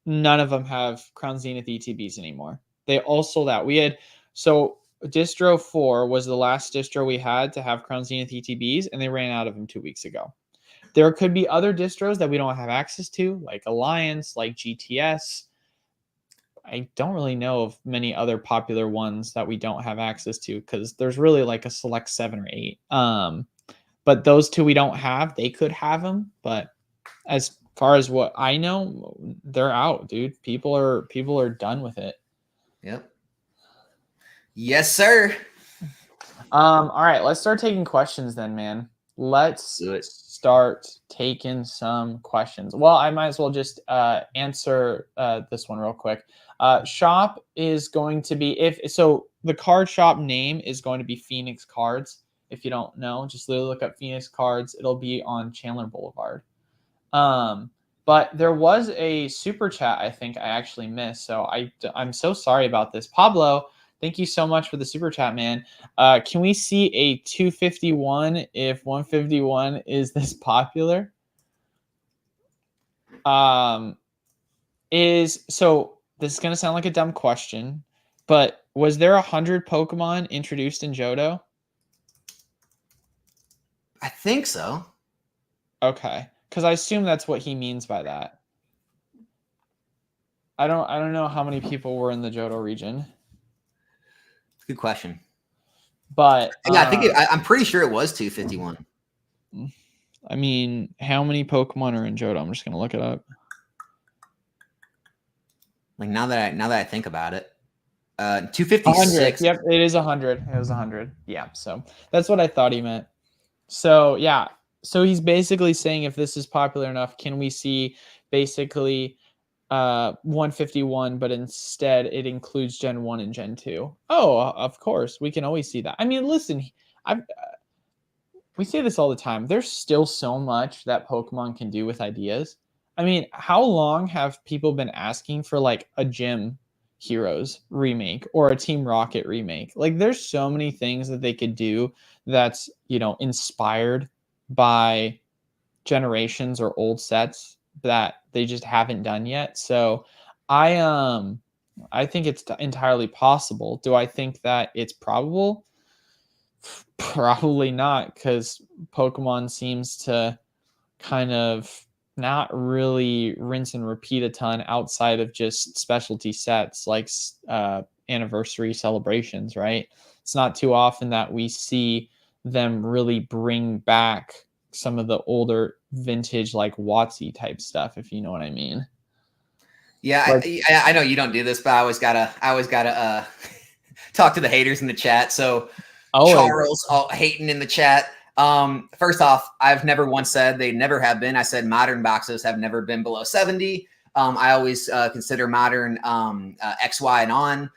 S1: none of them have Crown Zenith ETBs anymore. They all sold out. So distro 4 was the last distro we had to have Crown Zenith ETBs, and they ran out of them 2 weeks ago. There could be other distros that we don't have access to, like Alliance, like GTS. I don't really know of many other popular ones that we don't have access to, because there's really like a select 7 or 8. But those 2 we don't have. They could have them, but as far as what I know, they're out, dude. People are done with it.
S2: Yep. Yes, sir.
S1: All right, let's start taking questions then, man. Let's
S2: do it.
S1: start taking some questions. Well, I might as well just answer this one real quick. Shop is going to be, the card shop name is going to be Phoenix Cards. If you don't know, just literally look up Phoenix Cards. It'll be on Chandler Boulevard. But there was a super chat I think I actually missed. So I'm so sorry about this. Pablo, thank you so much for the super chat, man. Can we see a 251 if 151 is this popular? This is going to sound like a dumb question, but was there 100 Pokemon introduced in Johto?
S2: I think so.
S1: Okay. Because I assume that's what he means by that. I don't know how many people were in the Johto region.
S2: Good question.
S1: But
S2: yeah, I'm pretty sure it was 251.
S1: I mean, how many Pokemon are in Johto? I'm just gonna look it up.
S2: Like now that I think about it, 256.
S1: Yep, it is 100. It was 100. Yeah, so that's what I thought he meant. So yeah, so he's basically saying if this is popular enough, can we see basically 151, but instead it includes Gen 1 and Gen 2? Oh, of course, we can always see that. I mean, listen, we say this all the time. There's still so much that Pokemon can do with ideas. I mean, how long have people been asking for like a Gym Heroes remake or a Team Rocket remake? Like there's so many things that they could do that's, inspired by generations or old sets that they just haven't done yet. So I think it's entirely possible. Do I think that it's probable? Probably not, because Pokemon seems to kind of not really rinse and repeat a ton outside of just specialty sets like anniversary celebrations, right? It's not too often that we see them really bring back some of the older vintage like WotC type stuff, if you know what I mean.
S2: Yeah, like, I know you don't do this, but I always gotta talk to the haters in the chat. So Charles hating in the chat. First off, I've never once said they never have been. I said modern boxes have never been below 70. I always consider modern X, Y, and on.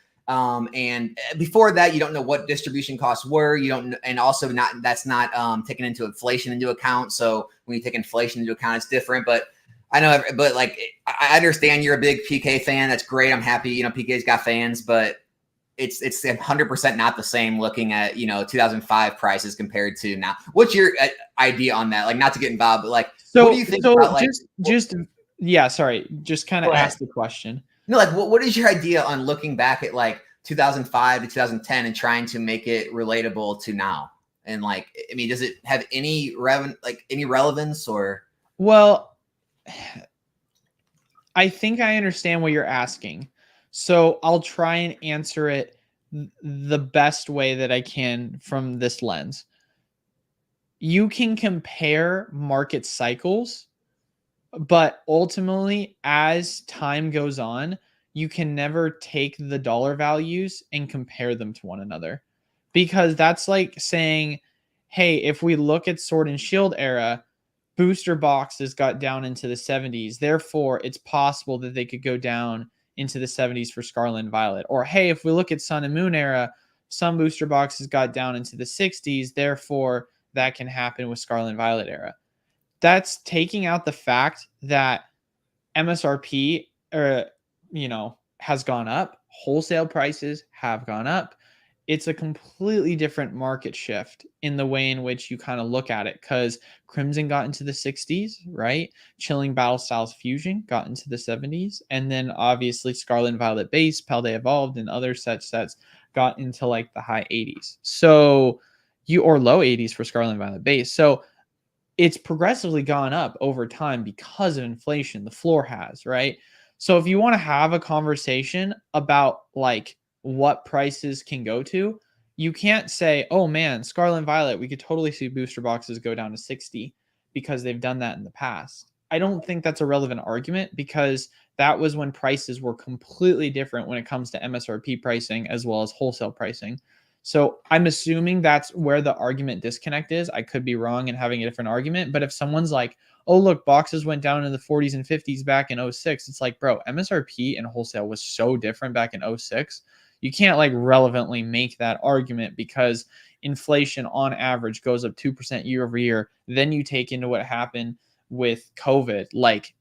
S2: And before that, you don't know what distribution costs were. You don't, and also that's not taking into inflation into account. So when you take inflation into account, it's different. But I know, but like I understand you're a big PK fan. That's great. I'm happy. PK's got fans, but it's 100% not the same looking at 2005 prices compared to now. What's your idea on that? Like, not to get involved, but like, what do you think about like
S1: just kind of ask the question.
S2: No, like what is your idea on looking back at like 2005 to 2010 and trying to make it relatable to now? And like, I mean, does it have any relevance or?
S1: Well, I think I understand what you're asking. So I'll try and answer it the best way that I can from this lens. You can compare market cycles, but ultimately, as time goes on, you can never take the dollar values and compare them to one another. Because that's like saying, hey, if we look at Sword and Shield era, booster boxes got down into the 70s. Therefore, it's possible that they could go down into the 70s for Scarlet and Violet. Or, hey, if we look at Sun and Moon era, some booster boxes got down into the 60s. Therefore, that can happen with Scarlet and Violet era. That's taking out the fact that MSRP has gone up. Wholesale prices have gone up. It's a completely different market shift in the way in which you kind of look at it, because Crimson got into the 60s, right? Chilling Battle Styles Fusion got into the 70s. And then obviously Scarlet and Violet Base, Paldea Evolved, and other such sets got into like the high 80s. So or low 80s for Scarlet and Violet Base. So it's progressively gone up over time because of inflation. The floor has, right? So if you want to have a conversation about like what prices can go to, you can't say, oh man, Scarlet and Violet, we could totally see booster boxes go down to 60 because they've done that in the past. I don't think that's a relevant argument, because that was when prices were completely different when it comes to MSRP pricing as well as wholesale pricing. So I'm assuming that's where the argument disconnect is. I could be wrong and having a different argument, but if someone's like, oh, look, boxes went down in the 40s and 50s back in '06, it's like, bro, MSRP and wholesale was so different back in '06. You can't like relevantly make that argument because inflation on average goes up 2% year over year. Then you take into what happened with COVID, like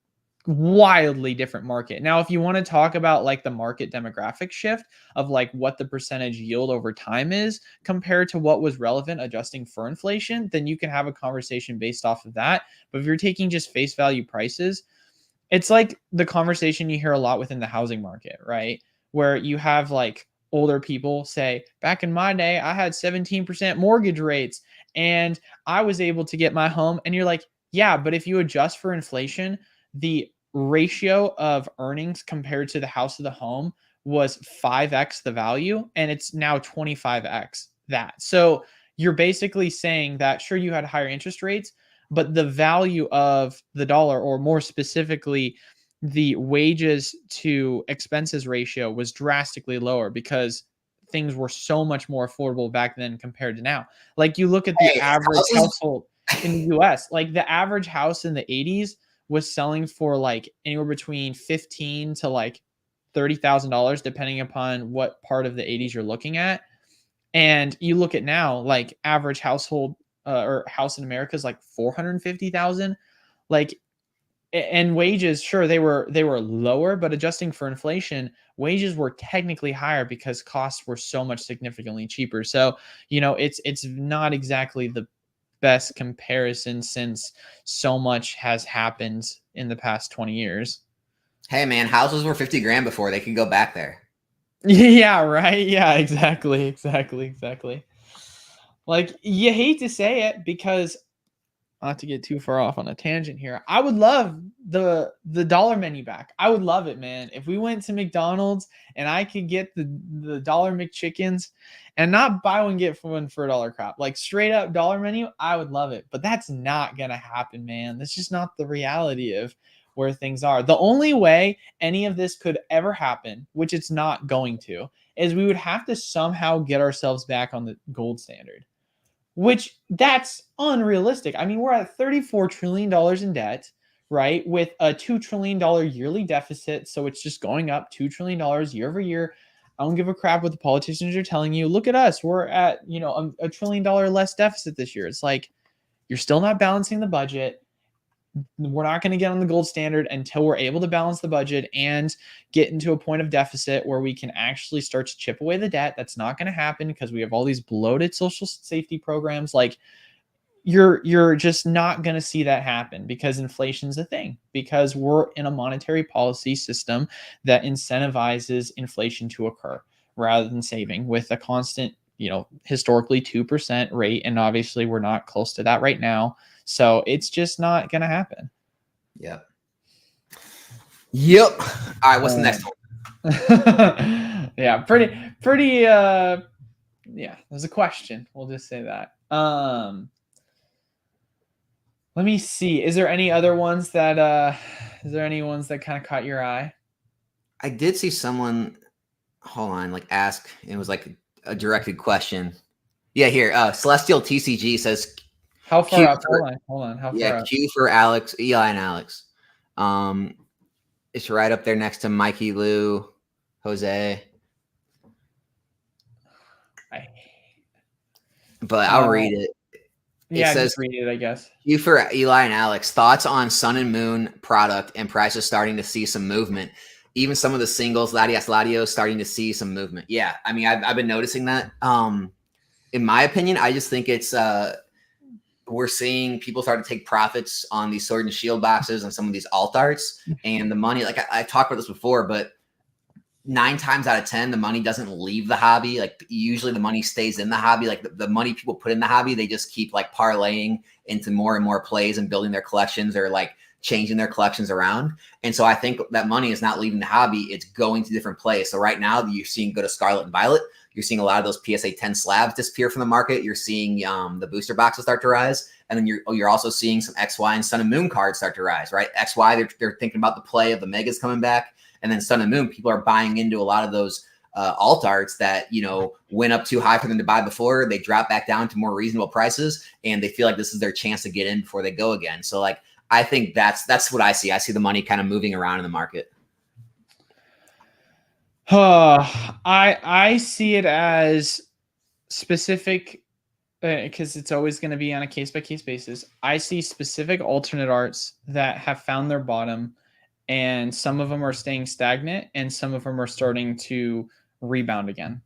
S1: wildly different market. Now, if you want to talk about like the market demographic shift of like what the percentage yield over time is compared to what was relevant adjusting for inflation, then you can have a conversation based off of that. But if you're taking just face value prices, it's like the conversation you hear a lot within the housing market, right? Where you have like older people say, back in my day, I had 17% mortgage rates and I was able to get my home. And you're like, yeah, but if you adjust for inflation, the ratio of earnings compared to the house of the home was 5x the value, and it's now 25x that. So you're basically saying that sure, you had higher interest rates, but the value of the dollar, or more specifically, the wages to expenses ratio was drastically lower because things were so much more affordable back then compared to now. Like you look at the
S2: Hey,
S1: average household in the US, like the average house in the 80s was selling for like anywhere between 15 to like $30,000 depending upon what part of the 80s you're looking at. And you look at now, like average household or house in America is like 450,000. Like, and wages, sure, they were lower, but adjusting for inflation, wages were technically higher because costs were so much significantly cheaper. So, it's not exactly the best comparison since so much has happened in the past 20 years.
S2: Hey man, houses were 50 grand before. They could go back there.
S1: Yeah, right. Yeah, exactly. Like you hate to say it because not to get too far off on a tangent here, I would love the dollar menu back. I would love it, man. If we went to McDonald's and I could get the dollar McChickens and not buy one get one for $1 crap, like straight up dollar menu, I would love it. But that's not gonna happen, man. That's just not the reality of where things are. The only way any of this could ever happen, which it's not going to, is we would have to somehow get ourselves back on the gold standard, which that's unrealistic. I mean, we're at $34 trillion in debt, right? With a $2 trillion yearly deficit. So it's just going up $2 trillion year over year. I don't give a crap what the politicians are telling you. Look at us. We're at, a $1 trillion less deficit this year. It's like, you're still not balancing the budget. We're not going to get on the gold standard until we're able to balance the budget and get into a point of deficit where we can actually start to chip away the debt. That's not going to happen because we have all these bloated social safety programs. Like you're just not going to see that happen because inflation's a thing, because we're in a monetary policy system that incentivizes inflation to occur rather than saving with a constant, historically 2% rate. And obviously we're not close to that right now. So it's just not going to happen.
S2: Yep. All right. What's the next
S1: one? Yeah, pretty. Yeah, there's a question. We'll just say that. Let me see. Is there any ones that kind of caught your eye?
S2: I did see someone, hold on, like ask, it was like a directed question. Yeah, here. Celestial TCG says,
S1: how far up? Hold on. How far up?
S2: Q for Alex, Eli and Alex. It's right up there next to Mikey, Lou, Jose. But I'll read it.
S1: Yeah, it says, read it, I guess.
S2: Q for Eli and Alex. Thoughts on Sun and Moon product and prices starting to see some movement. Even some of the singles, Latios, starting to see some movement. Yeah, I mean, I've been noticing that. In my opinion, I just think it's we're seeing people start to take profits on these Sword and Shield boxes and some of these alt arts, and the money. Like I've talked about this before, but 9 times out of 10, the money doesn't leave the hobby. Like usually the money stays in the hobby. Like the money people put in the hobby, they just keep like parlaying into more and more plays and building their collections or like changing their collections around. And so I think that money is not leaving the hobby. It's going to different plays. So right now you're seeing go to Scarlet and Violet. You're seeing a lot of those PSA 10 slabs disappear from the market. You're seeing the booster boxes start to rise. And then you're also seeing some XY and Sun and Moon cards start to rise, right? XY, they're thinking about the play of the megas coming back. And then Sun and Moon, people are buying into a lot of those alt arts that, you know, went up too high for them to buy before. They drop back down to more reasonable prices, and they feel like this is their chance to get in before they go again. So like, I think that's what I see. I see the money kind of moving around in the market.
S1: I see it as specific, because it's always going to be on a case-by-case basis. I see specific alternate arts that have found their bottom, and some of them are staying stagnant, and some of them are starting to rebound again.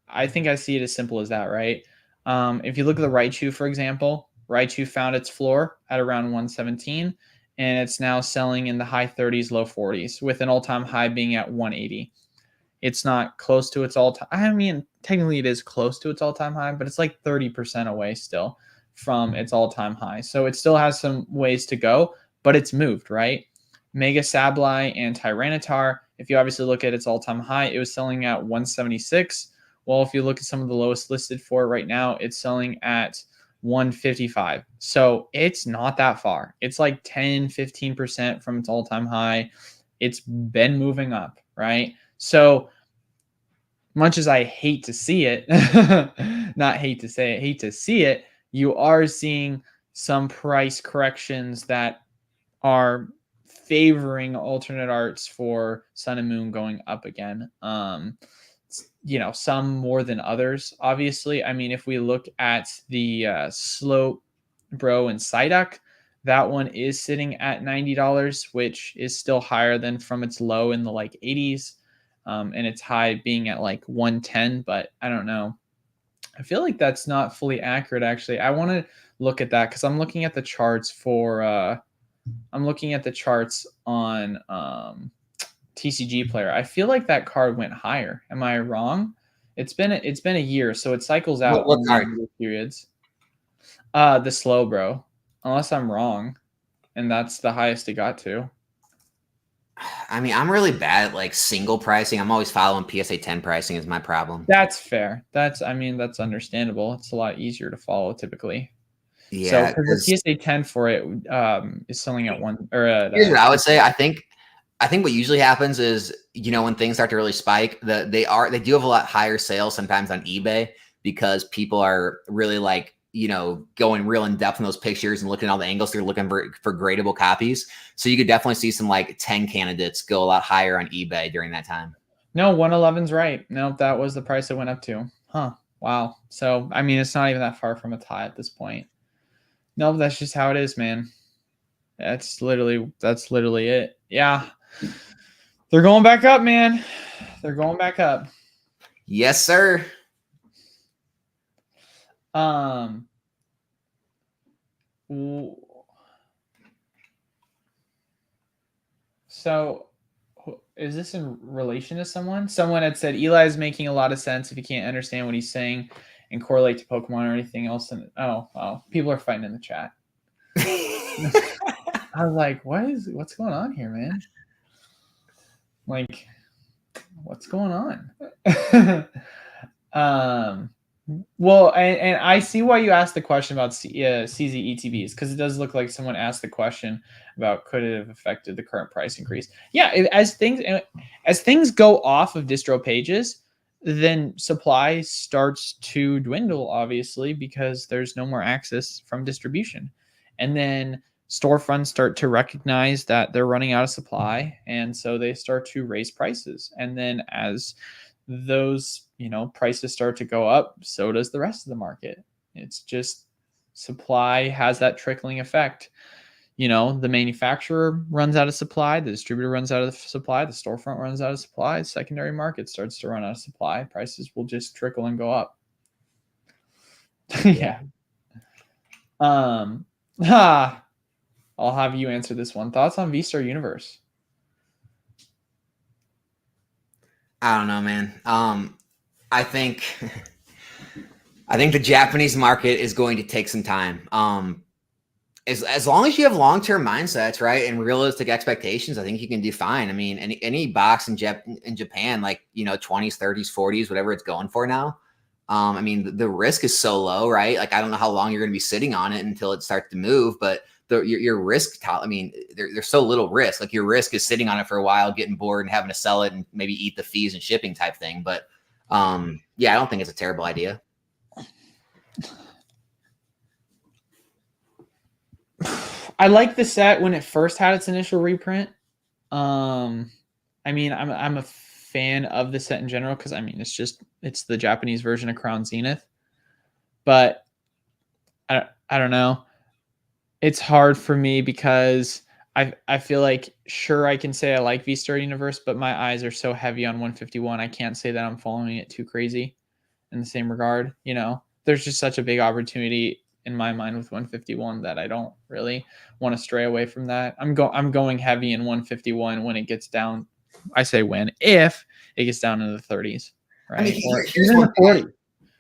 S1: I think I see it as simple as that, right? If you look at the Raichu, for example, Raichu found its floor at around 117, and it's now selling in the high 30s, low 40s, with an all-time high being at 180. It's not close to its all-time. I mean, technically it is close to its all-time high, but it's like 30% away still from its all-time high. So it still has some ways to go, but it's moved, right? Mega Sableye and Tyranitar, if you obviously look at its all-time high, it was selling at 176. Well, if you look at some of the lowest listed for it right now, it's selling at 155. So it's not that far. It's like 10, 15% from its all-time high. It's been moving up, right? So much as I hate to see it, not hate to say it, hate to see it, you are seeing some price corrections that are favoring alternate arts for Sun and Moon going up again. You know, some more than others, obviously. I mean, if we look at the Slope Bro and Psyduck, that one is sitting at $90, which is still higher than from its low in the like 80s. And its high being at like 110, but I don't know. I feel like that's not fully accurate, actually. I want to look at that because I'm looking at the charts for I'm looking at the charts on TCG Player. I feel like that card went higher. Am I wrong? It's been a year, so it cycles out
S2: What card?
S1: Periods. The Slowbro, unless I'm wrong, and that's the highest it got to.
S2: I mean, I'm really bad at like single pricing. I'm always following PSA 10 pricing is my problem.
S1: That's fair. That's understandable. It's a lot easier to follow typically.
S2: Yeah,
S1: so the PSA 10 for it is selling at one or at,
S2: here's what I would say. I think what usually happens is, you know, when things start to really spike, they do have a lot higher sales sometimes on eBay because people are really like, you know, going real in depth in those pictures and looking at all the angles. They're looking for gradable copies. So you could definitely see some like 10 candidates go a lot higher on eBay during that time.
S1: No, 111's right. No, that was the price it went up to. Huh. Wow. So, I mean, it's not even that far from a tie at this point. No, that's just how it is, man. That's literally it. Yeah. They're going back up, man. They're going back up.
S2: Yes, sir.
S1: So is this in relation to someone? Someone had said Eli is making a lot of sense if you can't understand what he's saying and correlate to Pokemon or anything else. And people are fighting in the chat. I was like, what's going on here, man? Like, what's going on? Well, and I see why you asked the question about CZ ETBs, because it does look like someone asked the question about could it have affected the current price increase. Yeah, as things go off of distro pages, then supply starts to dwindle, obviously, because there's no more access from distribution. And then storefronts start to recognize that they're running out of supply, and so they start to raise prices. And then as those, prices start to go up, so does the rest of the market. It's just supply has that trickling effect. The manufacturer runs out of supply, the distributor runs out of supply, the storefront runs out of supply, the secondary market starts to run out of supply. Prices will just trickle and go up. Yeah. I'll have you answer this one. Thoughts on VSTAR Universe?
S2: I don't know, man. I think the Japanese market is going to take some time. As long as you have long-term mindsets, right, and realistic expectations, I think you can do fine. I mean, any box in Japan, like 20s, 30s, 40s, whatever it's going for now. I mean, the risk is so low, right? Like, I don't know how long you're going to be sitting on it until it starts to move, but your risk. I mean, there's so little risk. Like your risk is sitting on it for a while, getting bored, and having to sell it, and maybe eat the fees and shipping type thing. But yeah, I don't think it's a terrible idea.
S1: I like the set when it first had its initial reprint. I mean, I'm a fan of the set in general because I mean it's the Japanese version of Crown Zenith, but I don't know. It's hard for me because I feel like sure I can say I like VSTAR Universe, but my eyes are so heavy on 151. I can't say that I'm following it too crazy in the same regard. You know, there's just such a big opportunity in my mind with 151 that I don't really want to stray away from that. I'm going heavy in 151 when it gets down. I say when, if it gets down into the 30s, right?
S2: I mean, here's
S1: the 40.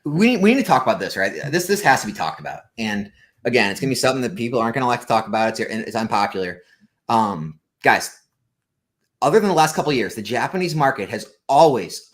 S2: We need to talk about this, right? This has to be talked about. And again, it's gonna be something that people aren't gonna like to talk about. It's unpopular. Guys, other than the last couple of years, the Japanese market has always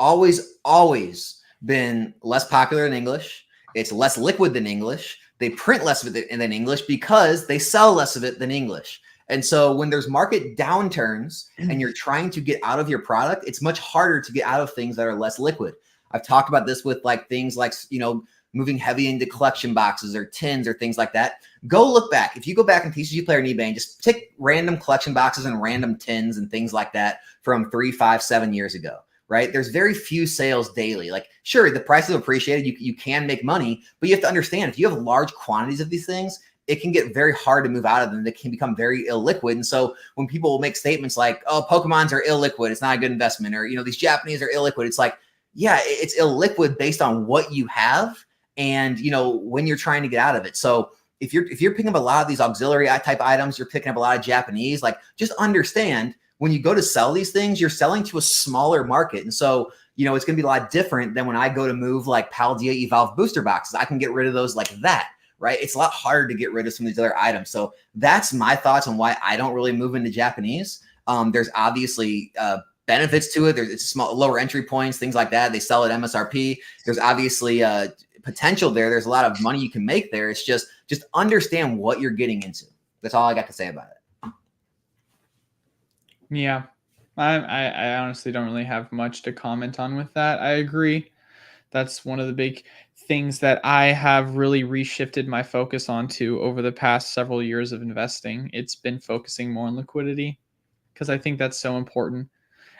S2: been less popular in English. It's less liquid than English. They print less of it than English because they sell less of it than English. And so when there's market downturns and you're trying to get out of your product, it's much harder to get out of things that are less liquid. I've talked about this with like things like, you know, moving heavy into collection boxes or tins or things like that. Go look back. If you go back in TCG Player and eBay and just take random collection boxes and random tins and things like that from 3, 5, 7 years ago, right? There's very few sales daily. Like, sure, the price is appreciated. You can make money, but you have to understand if you have large quantities of these things, it can get very hard to move out of them. They can become very illiquid. And so when people make statements like, oh, Pokemons are illiquid, it's not a good investment, or, you know, these Japanese are illiquid, it's like, yeah, it's illiquid based on what you have and, you know, when you're trying to get out of it. So if you're picking up a lot of these auxiliary type items, you're picking up a lot of Japanese, like just understand when you go to sell these things, you're selling to a smaller market. And so, you know, it's going to be a lot different than when I go to move like Paldea Evolved booster boxes. I can get rid of those like that, right? It's a lot harder to get rid of some of these other items. So that's my thoughts on why I don't really move into Japanese. There's obviously benefits to it. It's small, lower entry points, things like that. They sell at MSRP. There's obviously potential there. There's a lot of money you can make there. It's just understand what you're getting into. That's all I got to say about it.
S1: Yeah, I honestly don't really have much to comment on with that. I agree. That's one of the big things that I have really reshifted my focus onto over the past several years of investing. It's been focusing more on liquidity because I think that's so important,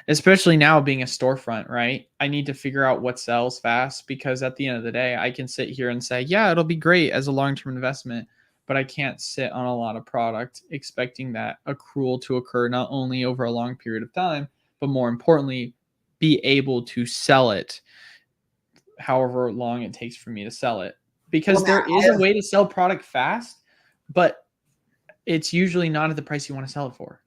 S1: especially now being a storefront, right? I need to figure out what sells fast because at the end of the day, I can sit here and say, yeah, it'll be great as a long-term investment, but I can't sit on a lot of product expecting that accrual to occur not only over a long period of time, but more importantly, be able to sell it however long it takes for me to sell it. Because there is a way to sell product fast, but it's usually not at the price you want to sell it for.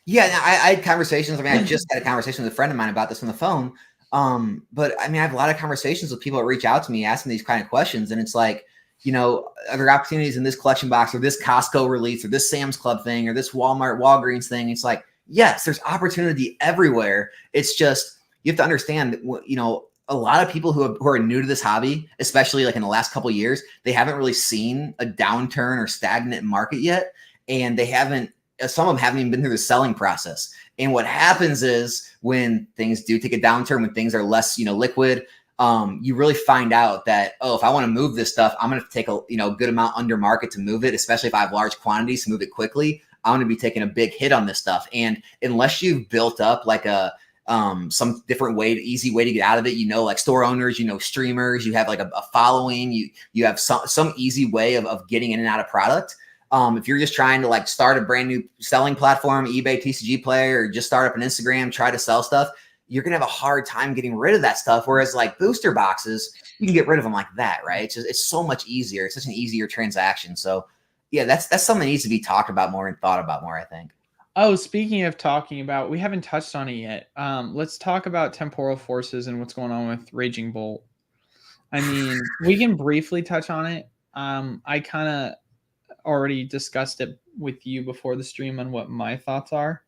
S2: Yeah, I had conversations. I mean, I just had a conversation with a friend of mine about this on the phone. But I mean, I have a lot of conversations with people that reach out to me asking these kind of questions. And it's like, you know, are there opportunities in this collection box or this Costco release or this Sam's Club thing or this Walmart, Walgreens thing? It's like, yes, there's opportunity everywhere. It's just, you have to understand that, you know, a lot of people who are new to this hobby, especially like in the last couple of years, they haven't really seen a downturn or stagnant market yet. And they haven't, some of them haven't even been through the selling process. And what happens is when things do take a downturn, when things are less, you know, liquid, you really find out that, oh, if I want to move this stuff, I'm going to take a, you know, good amount under market to move it, especially if I have large quantities to move it quickly. I'm going to be taking a big hit on this stuff. And unless you've built up like a, some different way, easy way to get out of it, you know, like store owners, you know, streamers, you have like a following, you have some easy way of getting in and out of product. If you're just trying to like start a brand new selling platform, eBay, TCG Player, or just start up an Instagram, try to sell stuff, you're going to have a hard time getting rid of that stuff. Whereas like booster boxes, you can get rid of them like that, right? It's so much easier. It's such an easier transaction. So yeah, that's something that needs to be talked about more and thought about more, I think.
S1: Oh, speaking of talking about, we haven't touched on it yet. Let's talk about Temporal Forces and what's going on with Raging Bolt. I mean, we can briefly touch on it. I kind of already discussed it with you before the stream on what my thoughts are.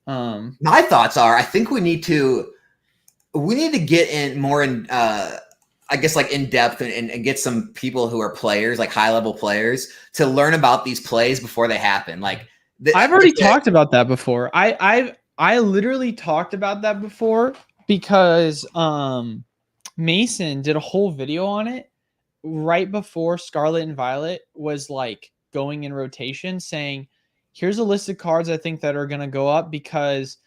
S2: My thoughts are, I think we need to get in more in I guess like in depth and get some people who are players, like high level players, to learn about these plays before they happen. Like
S1: I've already talked about that before. I literally talked about that before because Mason did a whole video on it right before Scarlet and Violet was like going in rotation, saying, here's a list of cards I think that are going to go up because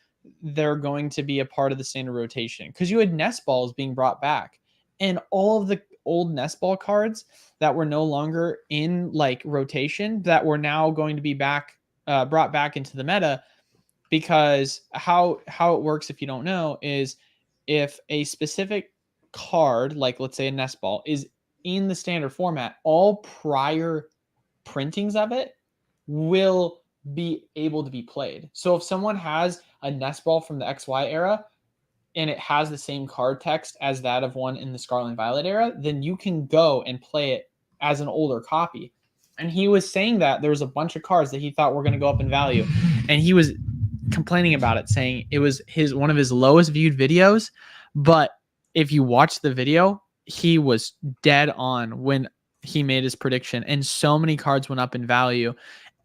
S1: they're going to be a part of the standard rotation. Because you had nest balls being brought back, and all of the old nest ball cards that were no longer in like rotation that were now going to be back brought back into the meta. Because how it works, if you don't know, is if a specific card, like let's say a nest ball, is in the standard format, all prior printings of it will be able to be played. So if someone has a nest ball from the XY era and it has the same card text as that of one in the Scarlet and Violet era, then you can go and play it as an older copy. And he was saying that there was a bunch of cards that he thought were going to go up in value, and he was complaining about it, saying it was one of his lowest viewed videos. But if you watch the video, he was dead on when he made his prediction, and so many cards went up in value.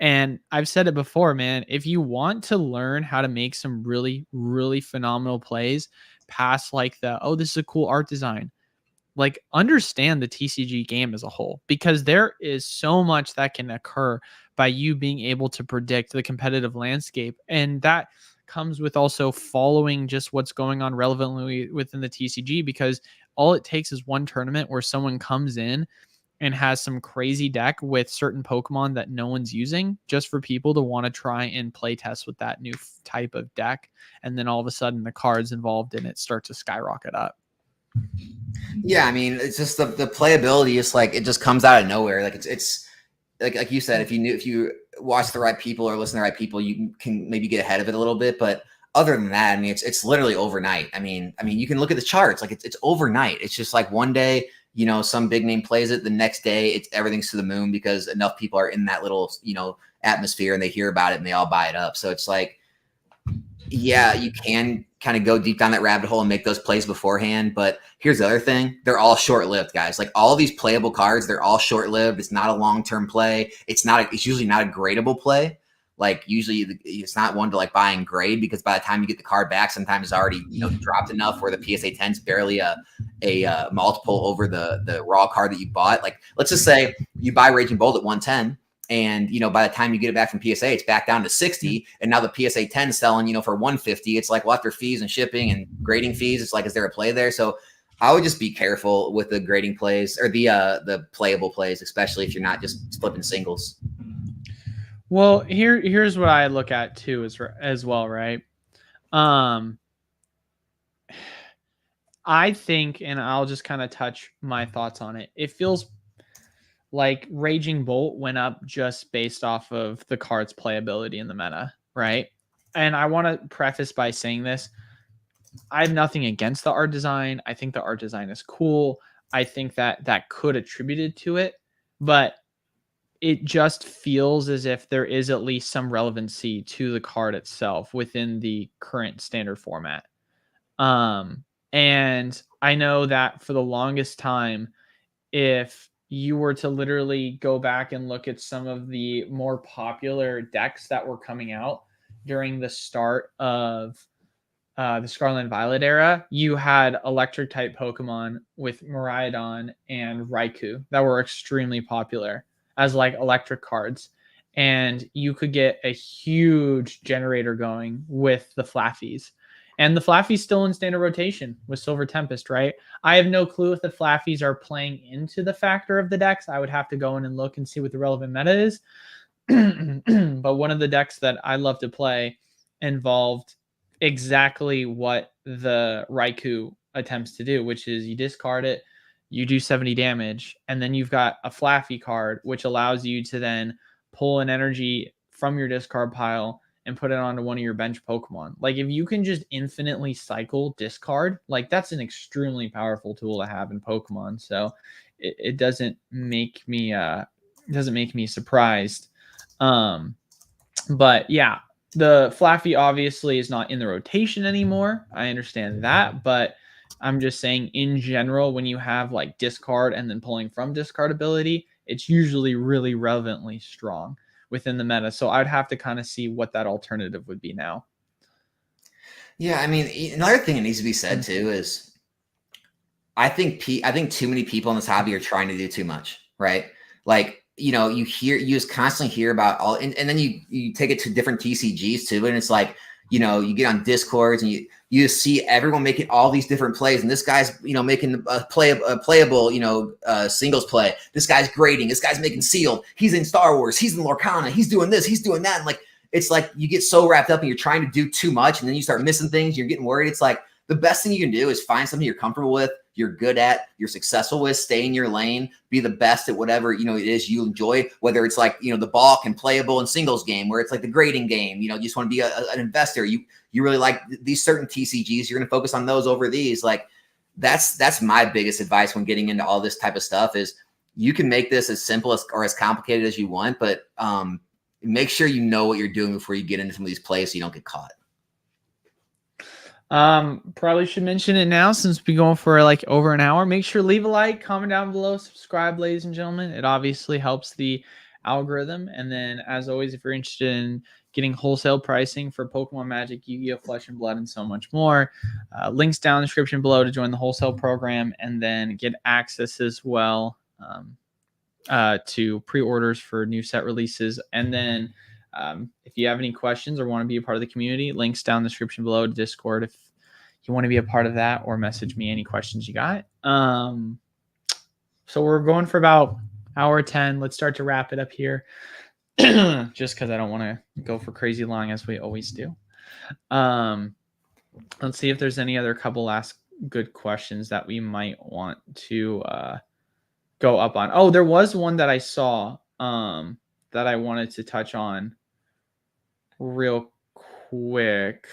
S1: And I've said it before, man, if you want to learn how to make some really, really phenomenal plays past like this is a cool art design, like understand the TCG game as a whole, because there is so much that can occur by you being able to predict the competitive landscape. And that comes with also following just what's going on relevantly within the TCG, because all it takes is one tournament where someone comes in and has some crazy deck with certain Pokemon that no one's using, just for people to want to try and play test with that new type of deck. And then all of a sudden the cards involved in it start to skyrocket up.
S2: Yeah, I mean, it's just the playability is like it just comes out of nowhere. Like it's like you said, if you watch the right people or listen to the right people, you can maybe get ahead of it a little bit. But other than that, I mean, it's literally overnight. I mean, you can look at the charts, like it's overnight. It's just like one day, you know, some big name plays it. The next day, everything's to the moon because enough people are in that little, you know, atmosphere and they hear about it and they all buy it up. So it's like, yeah, you can kind of go deep down that rabbit hole and make those plays beforehand. But here's the other thing. They're all short-lived, guys. Like all these playable cards, they're all short-lived. It's not a long-term play. It's usually not a gradable play. Like usually it's not one to like buy and grade, because by the time you get the card back, sometimes it's already, you know, dropped enough where the PSA 10 is barely a multiple over the raw card that you bought. Like let's just say you buy Raging Bolt at 110. And, you know, by the time you get it back from PSA, it's back down to 60. And now the PSA 10 is selling, you know, for 150. It's like, well, after fees and shipping and grading fees, it's like, is there a play there? So I would just be careful with the grading plays or the playable plays, especially if you're not just flipping singles.
S1: Well, here's what I look at too as well, right? I think, and I'll just kind of touch my thoughts on it. It feels like Raging Bolt went up just based off of the card's playability in the meta, right? And I want to preface by saying this. I have nothing against the art design. I think the art design is cool. I think that could attributed to it, but it just feels as if there is at least some relevancy to the card itself within the current standard format. And I know that for the longest time, if you were to literally go back and look at some of the more popular decks that were coming out during the start of the Scarlet and Violet era, you had electric type Pokemon with Miraidon and Raikou that were extremely popular as like electric cards. And you could get a huge generator going with the Flaffies. And the Flaffies still in standard rotation with Silver Tempest, right? I have no clue if the Flaffies are playing into the factor of the decks. I would have to go in and look and see what the relevant meta is. But one of the decks that I love to play involved exactly what the Raikou attempts to do, which is you discard it, you do 70 damage, and then you've got a Flaffy card, which allows you to then pull an energy from your discard pile and put it onto one of your bench Pokemon. Like if you can just infinitely cycle discard, like that's an extremely powerful tool to have in Pokemon. So it doesn't make me surprised. But yeah, the Flaffy obviously is not in the rotation anymore. I understand that, but I'm just saying in general, when you have like discard and then pulling from discard ability, it's usually really relevantly strong within the meta. So I'd have to kind of see what that alternative would be now.
S2: Yeah, I mean, another thing that needs to be said too is I think too many people in this hobby are trying to do too much, right? Like, you just constantly hear about all, and then you take it to different TCGs too, and it's like, you get on Discords and you just see everyone making all these different plays, and this guy's making a playable singles play. This guy's grading. This guy's making sealed. He's in Star Wars. He's in Lorcana. He's doing this. He's doing that. And like, it's like you get so wrapped up and you're trying to do too much, and then you start missing things. You're getting worried. It's like the best thing you can do is find something you're comfortable with, you're good at, you're successful with, stay in your lane, be the best at whatever, it is you enjoy, whether it's like, the ball can playable in singles game, where it's like the grading game, you just want to be an investor. You really like these certain TCGs, you're going to focus on those over these. Like that's my biggest advice when getting into all this type of stuff is you can make this as simple or as complicated as you want, but make sure you know what you're doing before you get into some of these plays so you don't get caught.
S1: Probably should mention it now since we're going for like over an hour. Make sure leave a like, comment down below, subscribe, ladies and gentlemen. It obviously helps the algorithm. And then, as always, if you're interested in getting wholesale pricing for Pokemon, Magic, Yu-Gi-Oh, Flesh and Blood, and so much more, links down in the description below to join the wholesale program, and then get access as well to pre-orders for new set releases. And then if you have any questions or want to be a part of the community, links down in the description below to Discord if you want to be a part of that, or message me any questions you got. So we're going for about hour 10. Let's start to wrap it up here just because I don't want to go for crazy long as we always do. Let's see if there's any other couple last good questions that we might want to go up on. Oh, there was one that I saw that I wanted to touch on real quick.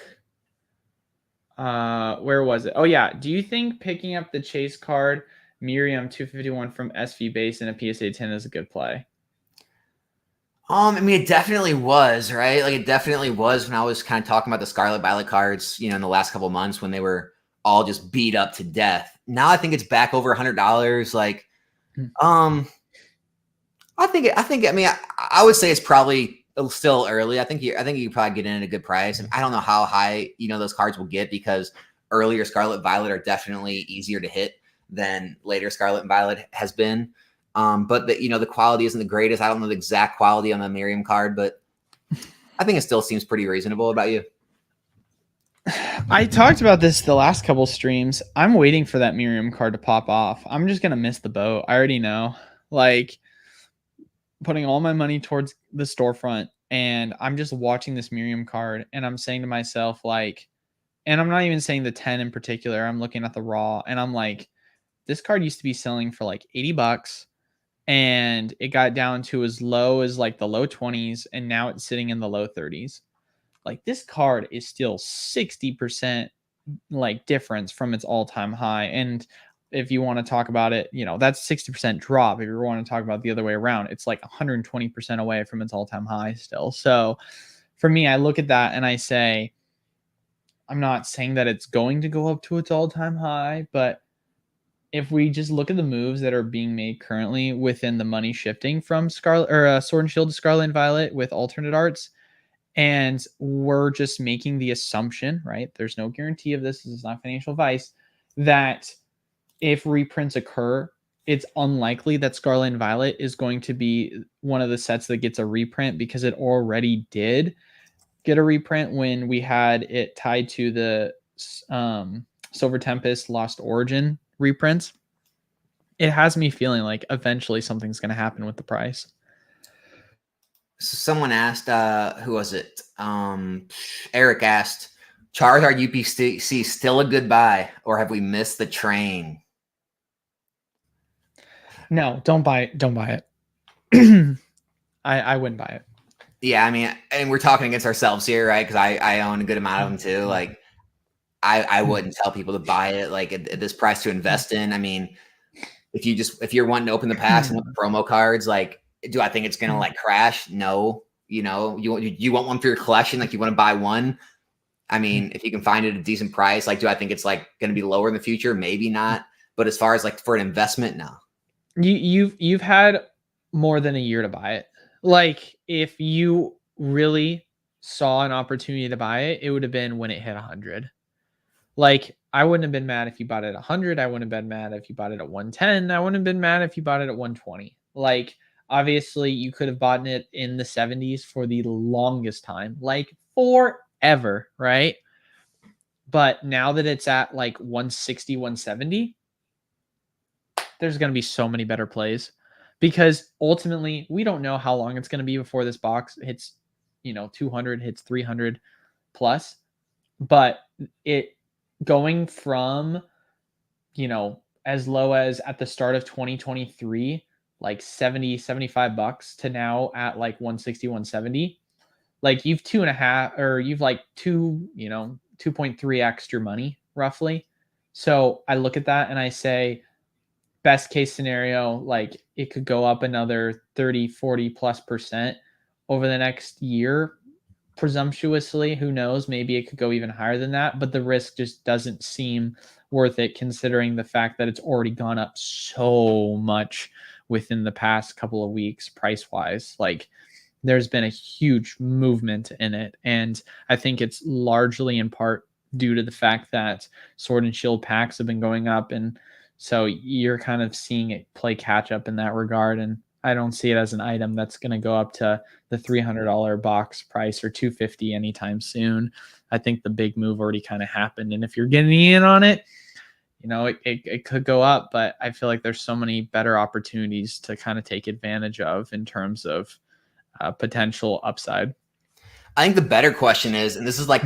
S1: Where was it? Oh yeah. Do you think picking up the chase card Miriam 251 from SV base in a PSA 10 is a good play?
S2: I mean, it definitely was, right? Like it definitely was when I was kind of talking about the Scarlet Violet cards, in the last couple of months when they were all just beat up to death. Now I think it's back over $100. Like, I would say it's probably still early. I think you probably get in at a good price. And I don't know how high, those cards will get, because earlier Scarlet Violet are definitely easier to hit than later Scarlet and Violet has been. But the quality isn't the greatest. I don't know the exact quality on the Miriam card, but I think it still seems pretty reasonable. About you?
S1: I talked about this the last couple streams. I'm waiting for that Miriam card to pop off. I'm just going to miss the boat. I already know. Like, putting all my money towards the storefront, and I'm just watching this Miriam card, and I'm saying to myself, like, and I'm not even saying the 10 in particular, I'm looking at the raw, and I'm like, this card used to be selling for like $80, and it got down to as low as like the low 20s, and now it's sitting in the low 30s. Like, this card is still 60% like difference from its all-time high. And if you want to talk about it, that's 60% drop. If you want to talk about the other way around, it's like 120% away from its all-time high still. So for me, I look at that and I say, I'm not saying that it's going to go up to its all-time high, but if we just look at the moves that are being made currently within the money shifting from Scarlet or Sword and Shield to Scarlet and Violet with alternate arts, and we're just making the assumption, right? There's no guarantee of this. This is not financial advice, that if reprints occur, it's unlikely that Scarlet and Violet is going to be one of the sets that gets a reprint, because it already did get a reprint when we had it tied to the Silver Tempest Lost Origin reprints. It has me feeling like eventually something's going to happen with the price.
S2: Someone asked, who was it? Eric asked, Charizard UPC still a good buy, or have we missed the train?
S1: No, don't buy it. Don't buy it. I wouldn't buy it.
S2: Yeah, I mean, and we're talking against ourselves here, right? Because I own a good amount of them too. Like, I wouldn't tell people to buy it like at this price to invest in. I mean, if you're wanting to open the packs and want the promo cards, like, do I think it's gonna like crash? No. You want one for your collection, like you want to buy one. I mean, if you can find it at a decent price, like, do I think it's like going to be lower in the future? Maybe not. But as far as like for an investment, no.
S1: You've had more than a year to buy it. Like if you really saw an opportunity to buy it, it would have been when it hit 100. Like I wouldn't have been mad if you bought it at 100. I wouldn't have been mad if you bought it at 110. I wouldn't have been mad if you bought it at 120. Like obviously you could have bought it in the 70s for the longest time, like forever, right? But now that it's at like 160, 170, there's going to be so many better plays because ultimately we don't know how long it's going to be before this box hits, 200, hits 300 plus. But it going from, as low as at the start of 2023, like 70, $75 to now at like 160, 170, like you've 2.5 or you've like 2.3 extra money roughly. So I look at that and I say, best case scenario, like it could go up another 30, 40 plus % over the next year. Presumptuously, who knows, maybe it could go even higher than that, but the risk just doesn't seem worth it considering the fact that it's already gone up so much within the past couple of weeks price wise. Like there's been a huge movement in it, and I think it's largely in part due to the fact that Sword and Shield packs have been going up, and so you're kind of seeing it play catch up in that regard. And I don't see it as an item that's going to go up to the $300 box price or $250 anytime soon. I think the big move already kind of happened. And if you're getting in on it, it could go up, but I feel like there's so many better opportunities to kind of take advantage of in terms of potential upside.
S2: I think the better question is, and this is like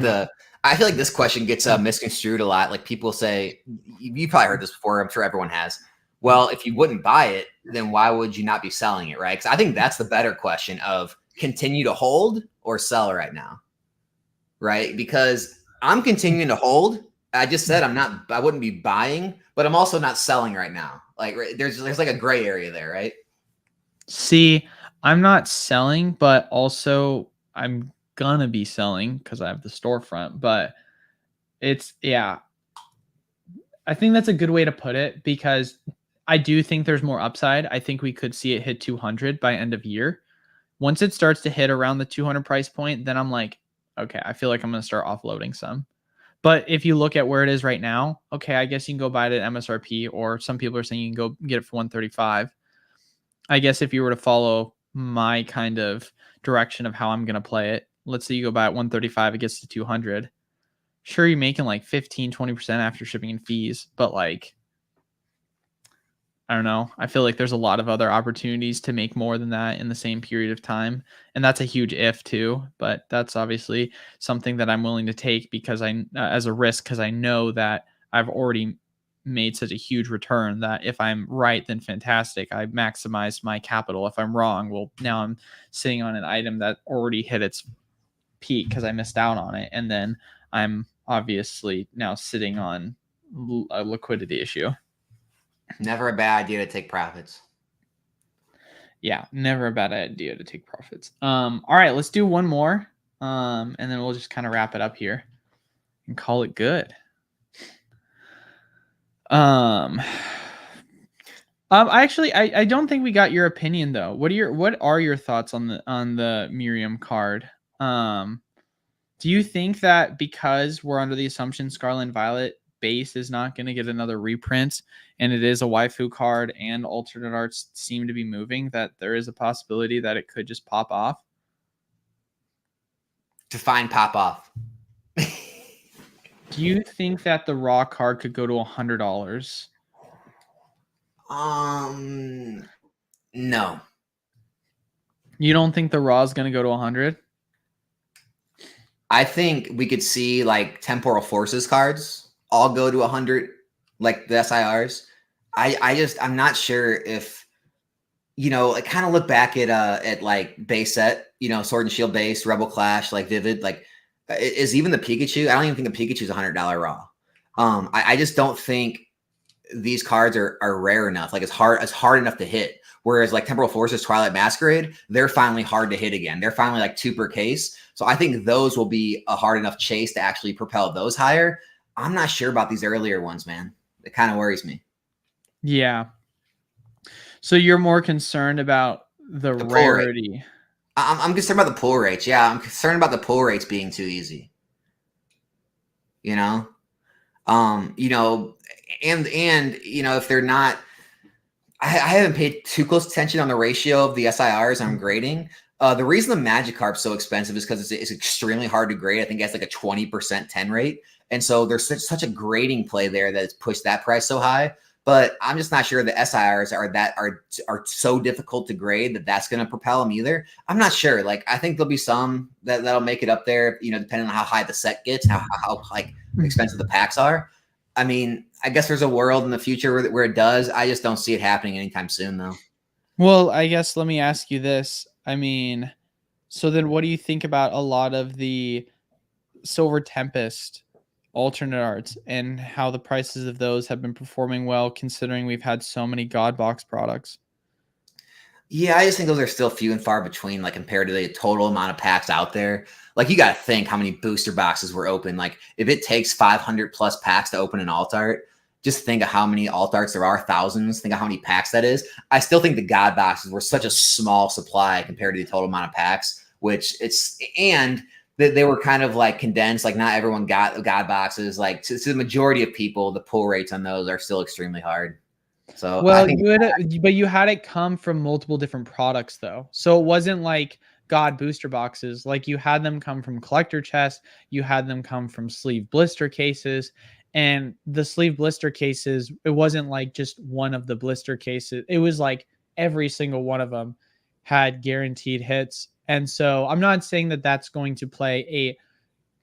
S2: I feel like this question gets misconstrued a lot. Like people say, you probably heard this before. I'm sure everyone has. Well, if you wouldn't buy it, then why would you not be selling it, right? Because I think that's the better question of continue to hold or sell right now, right? Because I'm continuing to hold. I just said I wouldn't be buying, but I'm also not selling right now. Like there's like a gray area there, right?
S1: See, I'm not selling, but also I'm gonna be selling because I have the storefront. But yeah, I think that's a good way to put it because I do think there's more upside. I think we could see it hit 200 by end of year. Once it starts to hit around the 200 price point, then I'm like, okay, I feel like I'm going to start offloading some. But if you look at where it is right now, okay, I guess you can go buy it at MSRP, or some people are saying you can go get it for 135. I guess if you were to follow my kind of direction of how I'm going to play it, let's say you go buy at 135, it gets to 200. Sure, you're making like 15, 20% after shipping and fees, but like, I don't know. I feel like there's a lot of other opportunities to make more than that in the same period of time. And that's a huge if too, but that's obviously something that I'm willing to take because as a risk, because I know that I've already made such a huge return that if I'm right, then fantastic. I maximize my capital. If I'm wrong, well, now I'm sitting on an item that already hit its peak because I missed out on it. And then I'm obviously now sitting on a liquidity issue.
S2: Never a bad idea to take profits.
S1: Yeah, never a bad idea to take profits. All right, let's do one more. And then we'll just kind of wrap it up here and call it good. I don't think we got your opinion though. What are your thoughts on the Miriam card? Do you think that because we're under the assumption Scarlet and Violet base is not going to get another reprint and it is a waifu card and alternate arts seem to be moving, that there is a possibility that it could just pop off?
S2: Define pop off.
S1: Do you think that the raw card could go to $100?
S2: No.
S1: You don't think the raw is going to go to 100?
S2: I think we could see like Temporal Forces cards all go to 100, like the SIRs. I'm not sure if, I kind of look back at like base set, Sword and Shield base, Rebel Clash, like Vivid, like is even the Pikachu. I don't even think a Pikachu is $100 raw. I just don't think these cards are rare enough. Like it's hard enough to hit Whereas like Temporal Forces, Twilight Masquerade, they're finally hard to hit again. They're finally like 2 per case. So I think those will be a hard enough chase to actually propel those higher. I'm not sure about these earlier ones, man. It kind of worries me.
S1: Yeah. So you're more concerned about the
S2: pull rate.
S1: rarity.
S2: I'm concerned about the pull rates. Yeah, I'm concerned about the pull rates being too easy. You know, and if they're not, I haven't paid too close attention on the ratio of the SIRs I'm grading. The reason the Magikarp's so expensive is because it's extremely hard to grade. I think it has like a 20% 10 rate. And so there's such a grading play there that it's pushed that price so high. But I'm just not sure the SIRs are so difficult to grade that that's going to propel them either. I'm not sure. Like, I think there'll be some that'll make it up there, depending on how high the set gets, how like expensive the packs are. I mean, I guess there's a world in the future where it does. I just don't see it happening anytime soon, though.
S1: Well, I guess let me ask you this. I mean, so then what do you think about a lot of the Silver Tempest alternate arts and how the prices of those have been performing well, considering we've had so many God Box products?
S2: Yeah, I just think those are still few and far between, like compared to the total amount of packs out there. Like, you got to think how many booster boxes were open. Like, if it takes 500 plus packs to open an alt art, just think of how many alt arts there are, thousands. Think of how many packs that is. I still think the God boxes were such a small supply compared to the total amount of packs, and they were kind of like condensed. Like, not everyone got God boxes. Like, to the majority of people, the pull rates on those are still extremely hard. So,
S1: well, you had it come from multiple different products though. So it wasn't like God booster boxes. Like, you had them come from collector chests, you had them come from sleeve blister cases, and the sleeve blister cases, it wasn't like just one of the blister cases. It was like every single one of them had guaranteed hits. And so I'm not saying that that's going to play a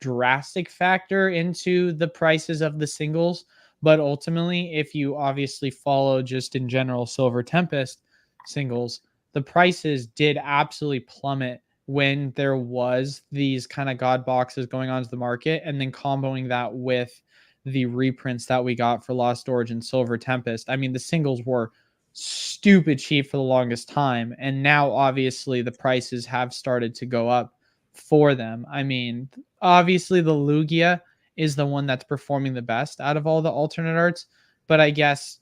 S1: drastic factor into the prices of the singles, but ultimately, if you obviously follow just in general Silver Tempest singles, the prices did absolutely plummet when there was these kind of God boxes going onto the market, and then comboing that with the reprints that we got for Lost Origin Silver Tempest. I mean, the singles were stupid cheap for the longest time, and now obviously the prices have started to go up for them. I mean, obviously the Lugia is the one that's performing the best out of all the alternate arts, but I guess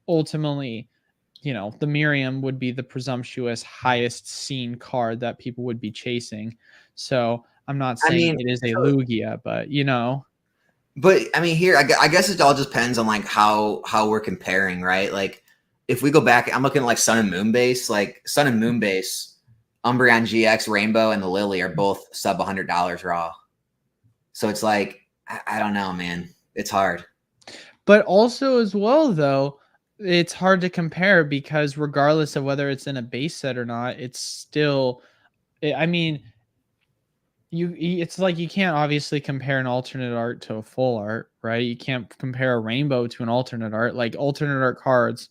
S1: ultimately, the Miriam would be the presumptuous highest seen card that people would be chasing. So I'm not saying it is a Lugia, but
S2: But I mean, here, I guess it all just depends on like how we're comparing, right? Like, if we go back, I'm looking at like Sun and Moon base, Umbreon GX, Rainbow, and the Lily are both sub $100 raw. So it's like, I don't know, man. It's hard.
S1: But also as well, though, it's hard to compare because regardless of whether it's in a base set or not, it's still, I mean, it's like you can't obviously compare an alternate art to a full art, right? You can't compare a Rainbow to an alternate art. Like, alternate art cards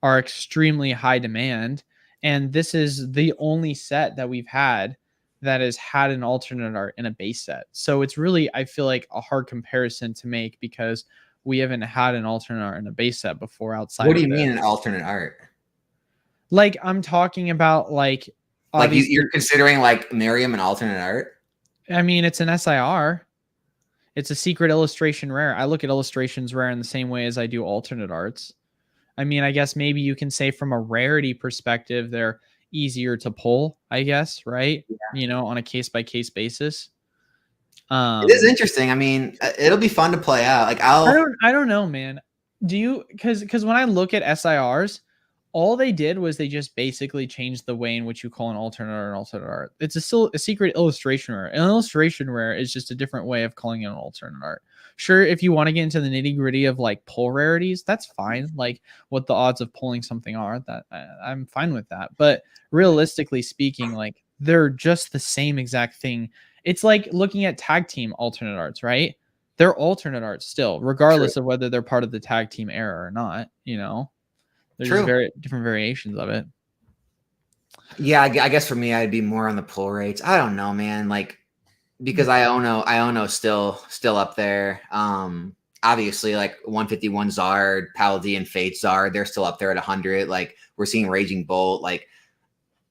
S1: are extremely high demand, and this is the only set that we've had that has had an alternate art in a base set. So it's really, I feel like, a hard comparison to make because we haven't had an alternate art in a base set before outside.
S2: What do you mean an alternate art?
S1: Like, I'm talking about like
S2: you're considering like Miriam an alternate art?
S1: I mean, it's an SIR. It's a secret illustration rare. I look at illustrations rare in the same way as I do alternate arts. I mean, I guess maybe you can say from a rarity perspective, they're easier to pull, I guess, right? Yeah. On a case-by-case basis.
S2: It is interesting. I mean, it'll be fun to play out. Like,
S1: I don't know, man. Do you, because when I look at SIRs, all they did was they just basically changed the way in which you call an alternate art an alternate art. It's a secret illustration rare. An illustration rare is just a different way of calling it an alternate art. Sure, if you want to get into the nitty gritty of like pull rarities, that's fine. Like, what the odds of pulling something are, that I'm fine with that. But realistically speaking, like, they're just the same exact thing. It's like looking at tag team alternate arts, right? They're alternate arts still, regardless of whether they're part of the tag team era or not. There's just very different variations of it.
S2: Yeah, I guess for me, I'd be more on the pull rates. I don't know, man. Like, because Iono still up there. obviously like 151 Zard, Paladin, Fate Zard, they're still up there at 100. Like we're seeing Raging Bolt. Like,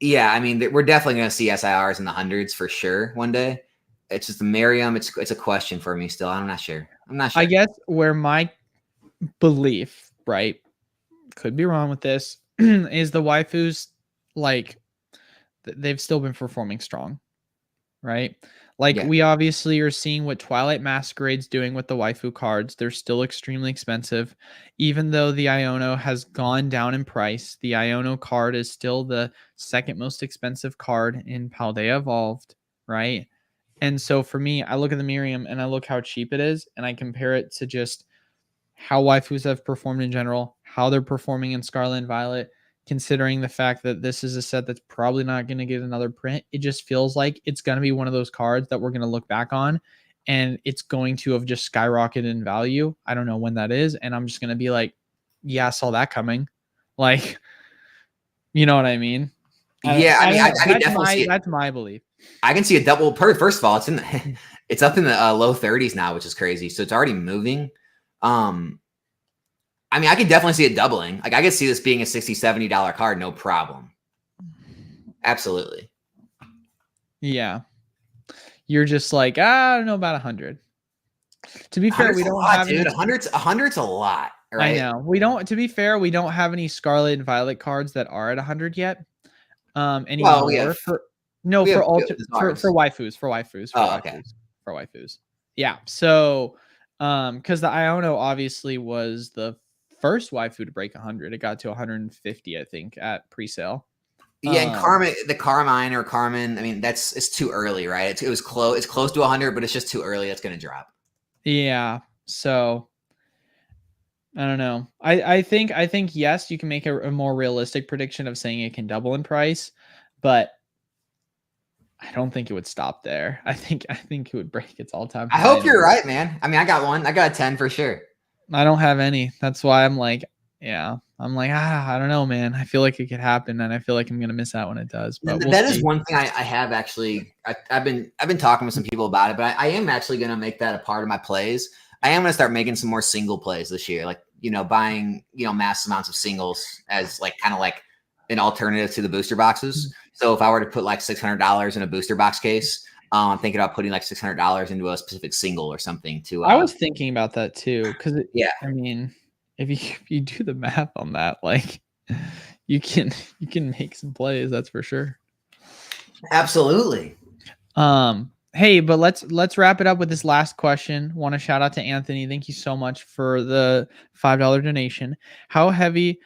S2: yeah, I mean, we're definitely going to see SIRs in the hundreds for sure one day. It's just the Miriam. It's a question for me still. I'm not sure.
S1: I guess where my belief, right, could be wrong with this, is the waifus, like, they've still been performing strong, right? Like,
S2: Yeah.
S1: we obviously are seeing what Twilight Masquerade's doing with the waifu cards. They're still extremely expensive. Even though the Iono has gone down in price, the Iono card is still the second most expensive card in Paldea Evolved, right? And so for me, I look at the Miriam and I look how cheap it is, and I compare it to just how waifus have performed in general, how they're performing in Scarlet and Violet, considering the fact that this is a set that's probably not going to get another print. It just feels like it's going to be one of those cards that we're going to look back on and it's going to have just skyrocketed in value. I don't know when that is. And I'm just going to be like, yeah, I saw that coming. Like, you know what I mean?
S2: Yeah, I mean, I can definitely see it.
S1: That's my belief.
S2: I can see a double. First of all, it's up in the low 30s now, which is crazy. So it's already moving. I mean, I can definitely see it doubling. Like I could see this being a $60, $70 card, no problem. Absolutely.
S1: Yeah. You're just like, I don't know about 100. To be fair, we don't have
S2: dude. 100's a lot, right?
S1: I know. We don't. To be fair, we don't have any Scarlet and Violet cards that are at 100 yet. Anymore.
S2: Well, we have
S1: for waifus. For waifus. Yeah. So, because the Iono obviously was the first waifu to break 100. It got to 150, I think, at pre-sale.
S2: Yeah, and Carmine. I mean, it's too early, right? It's close to 100, but it's just too early. It's going to drop.
S1: Yeah. So I don't know. I think yes, you can make a more realistic prediction of saying it can double in price, but I don't think it would stop there. I think it would break its all-time high.
S2: I hope you're right, man. I mean, I got one. I got a 10 for sure.
S1: I don't have any. That's why I'm like, yeah. I'm like, I don't know, man. I feel like it could happen, and I feel like I'm gonna miss out when it does. But
S2: that is one thing I have actually. I've been talking with some people about it, but I am actually gonna make that a part of my plays. I am gonna start making some more single plays this year, like buying mass amounts of singles as like kind of like an alternative to the booster boxes. So if I were to put like $600 in a booster box case, I'm thinking about putting like $600 into a specific single or something. I
S1: was thinking about that too, because I mean, if you do the math on that, like you can make some plays, that's for sure.
S2: Absolutely.
S1: Hey, but let's wrap it up with this last question. Want to shout out to Anthony. Thank you so much for the $5 donation. How heavy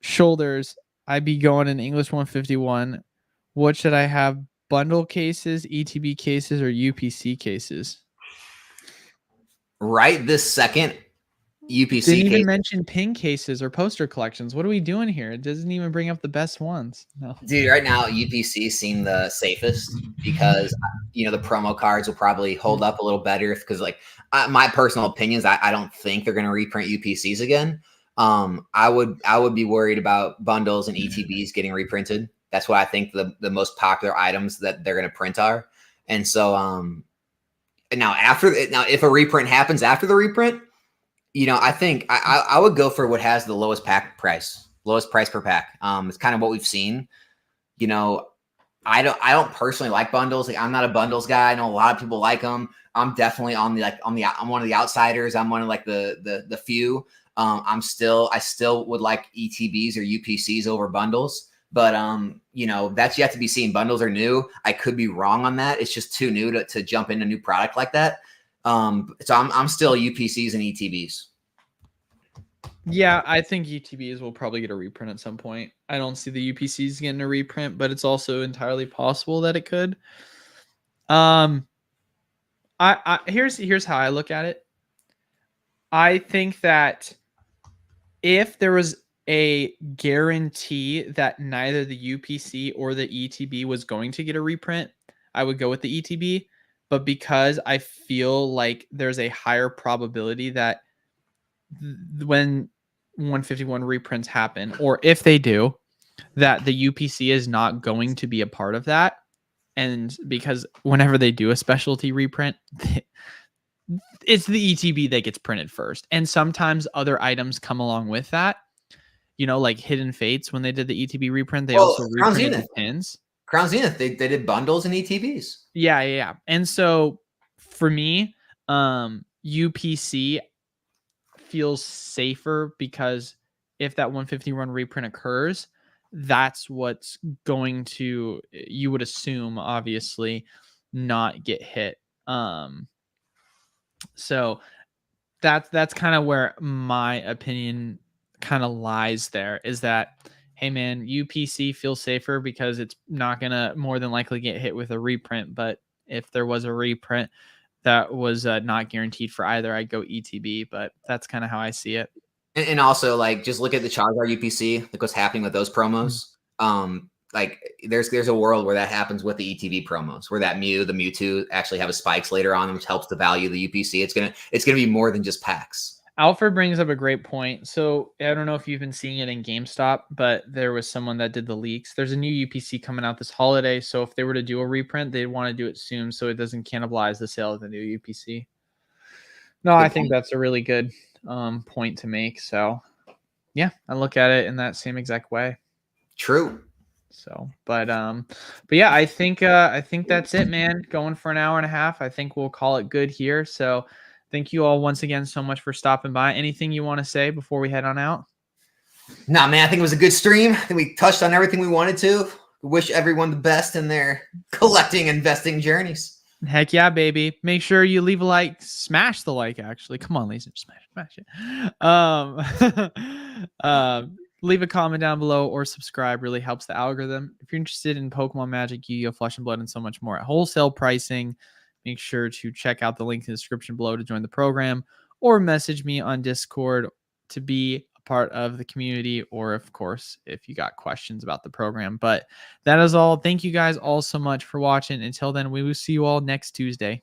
S1: shoulders I be going in English 151? What should I have? Bundle cases, ETB cases, or UPC cases?
S2: Right this second, UPC.
S1: Didn't even mention pin cases or poster collections. What are we doing here? It doesn't even bring up the best ones. No,
S2: dude. Right now, UPC seem the safest because the promo cards will probably hold up a little better. Because like my personal opinions, I don't think they're going to reprint UPCs again. I would be worried about bundles and ETBs getting reprinted. That's what I think the most popular items that they're going to print are. And so, now if a reprint happens after the reprint, I think I would go for what has the lowest price per pack. It's kind of what we've seen. I don't personally like bundles. Like I'm not a bundles guy. I know a lot of people like them. I'm definitely I'm one of the outsiders. I'm one of like the few. I still would like ETBs or UPCs over bundles. But that's yet to be seen. Bundles are new. I could be wrong on that. It's just too new to jump into a new product like that. So I'm still UPCs and ETBs.
S1: Yeah, I think ETBs will probably get a reprint at some point. I don't see the UPCs getting a reprint, but it's also entirely possible that it could. Here's how I look at it. I think that if there was a guarantee that neither the UPC or the ETB was going to get a reprint, I would go with the ETB. But because I feel like there's a higher probability that when 151 reprints happen, or if they do, that the UPC is not going to be a part of that. And because whenever they do a specialty reprint, it's the ETB that gets printed first. And sometimes other items come along with that. You know, like Hidden Fates, when they did the ETB reprint, they also
S2: Crown
S1: reprinted
S2: Zenith.
S1: the pins.
S2: Crown Zenith, they did bundles and ETBs.
S1: Yeah. And so for me, UPC feels safer because if that 150 run reprint occurs, that's what's going to, you would assume, obviously, not get hit. So that's kind of where my opinion kind of lies there, is that, hey man, UPC feels safer because it's not gonna more than likely get hit with a reprint. But if there was a reprint that was not guaranteed for either, I'd go ETB. But that's kind of how I see it.
S2: And also, like, just look at the Charizard UPC, like what's happening with those promos. Like there's a world where that happens with the ETB promos, where that the Mewtwo actually have a spikes later on, which helps the value of the UPC. It's gonna be more than just packs.
S1: Alfred brings up a great point. So I don't know if you've been seeing it in GameStop, but there was someone that did the leaks. There's a new UPC coming out this holiday. So if they were to do a reprint, they'd want to do it soon so it doesn't cannibalize the sale of the new UPC. No, I think that's a really good point to make. So yeah, I look at it in that same exact way.
S2: True.
S1: So, but yeah, I think that's it, man. Going for an hour and a half. I think we'll call it good here. So thank you all once again so much for stopping by. Anything you want to say before we head on out?
S2: Nah, man, I think it was a good stream. I think we touched on everything we wanted to. Wish everyone the best in their collecting, investing journeys.
S1: Heck yeah, baby. Make sure you leave a like, smash the like, actually. Come on, ladies, smash it. Leave a comment down below or subscribe. Really helps the algorithm. If you're interested in Pokemon, Magic, Yu-Gi-Oh, Flesh and Blood, and so much more at wholesale pricing, make sure to check out the link in the description below to join the program, or message me on Discord to be a part of the community, or of course, if you got questions about the program. But that is all. Thank you guys all so much for watching. Until then, we will see you all next Tuesday.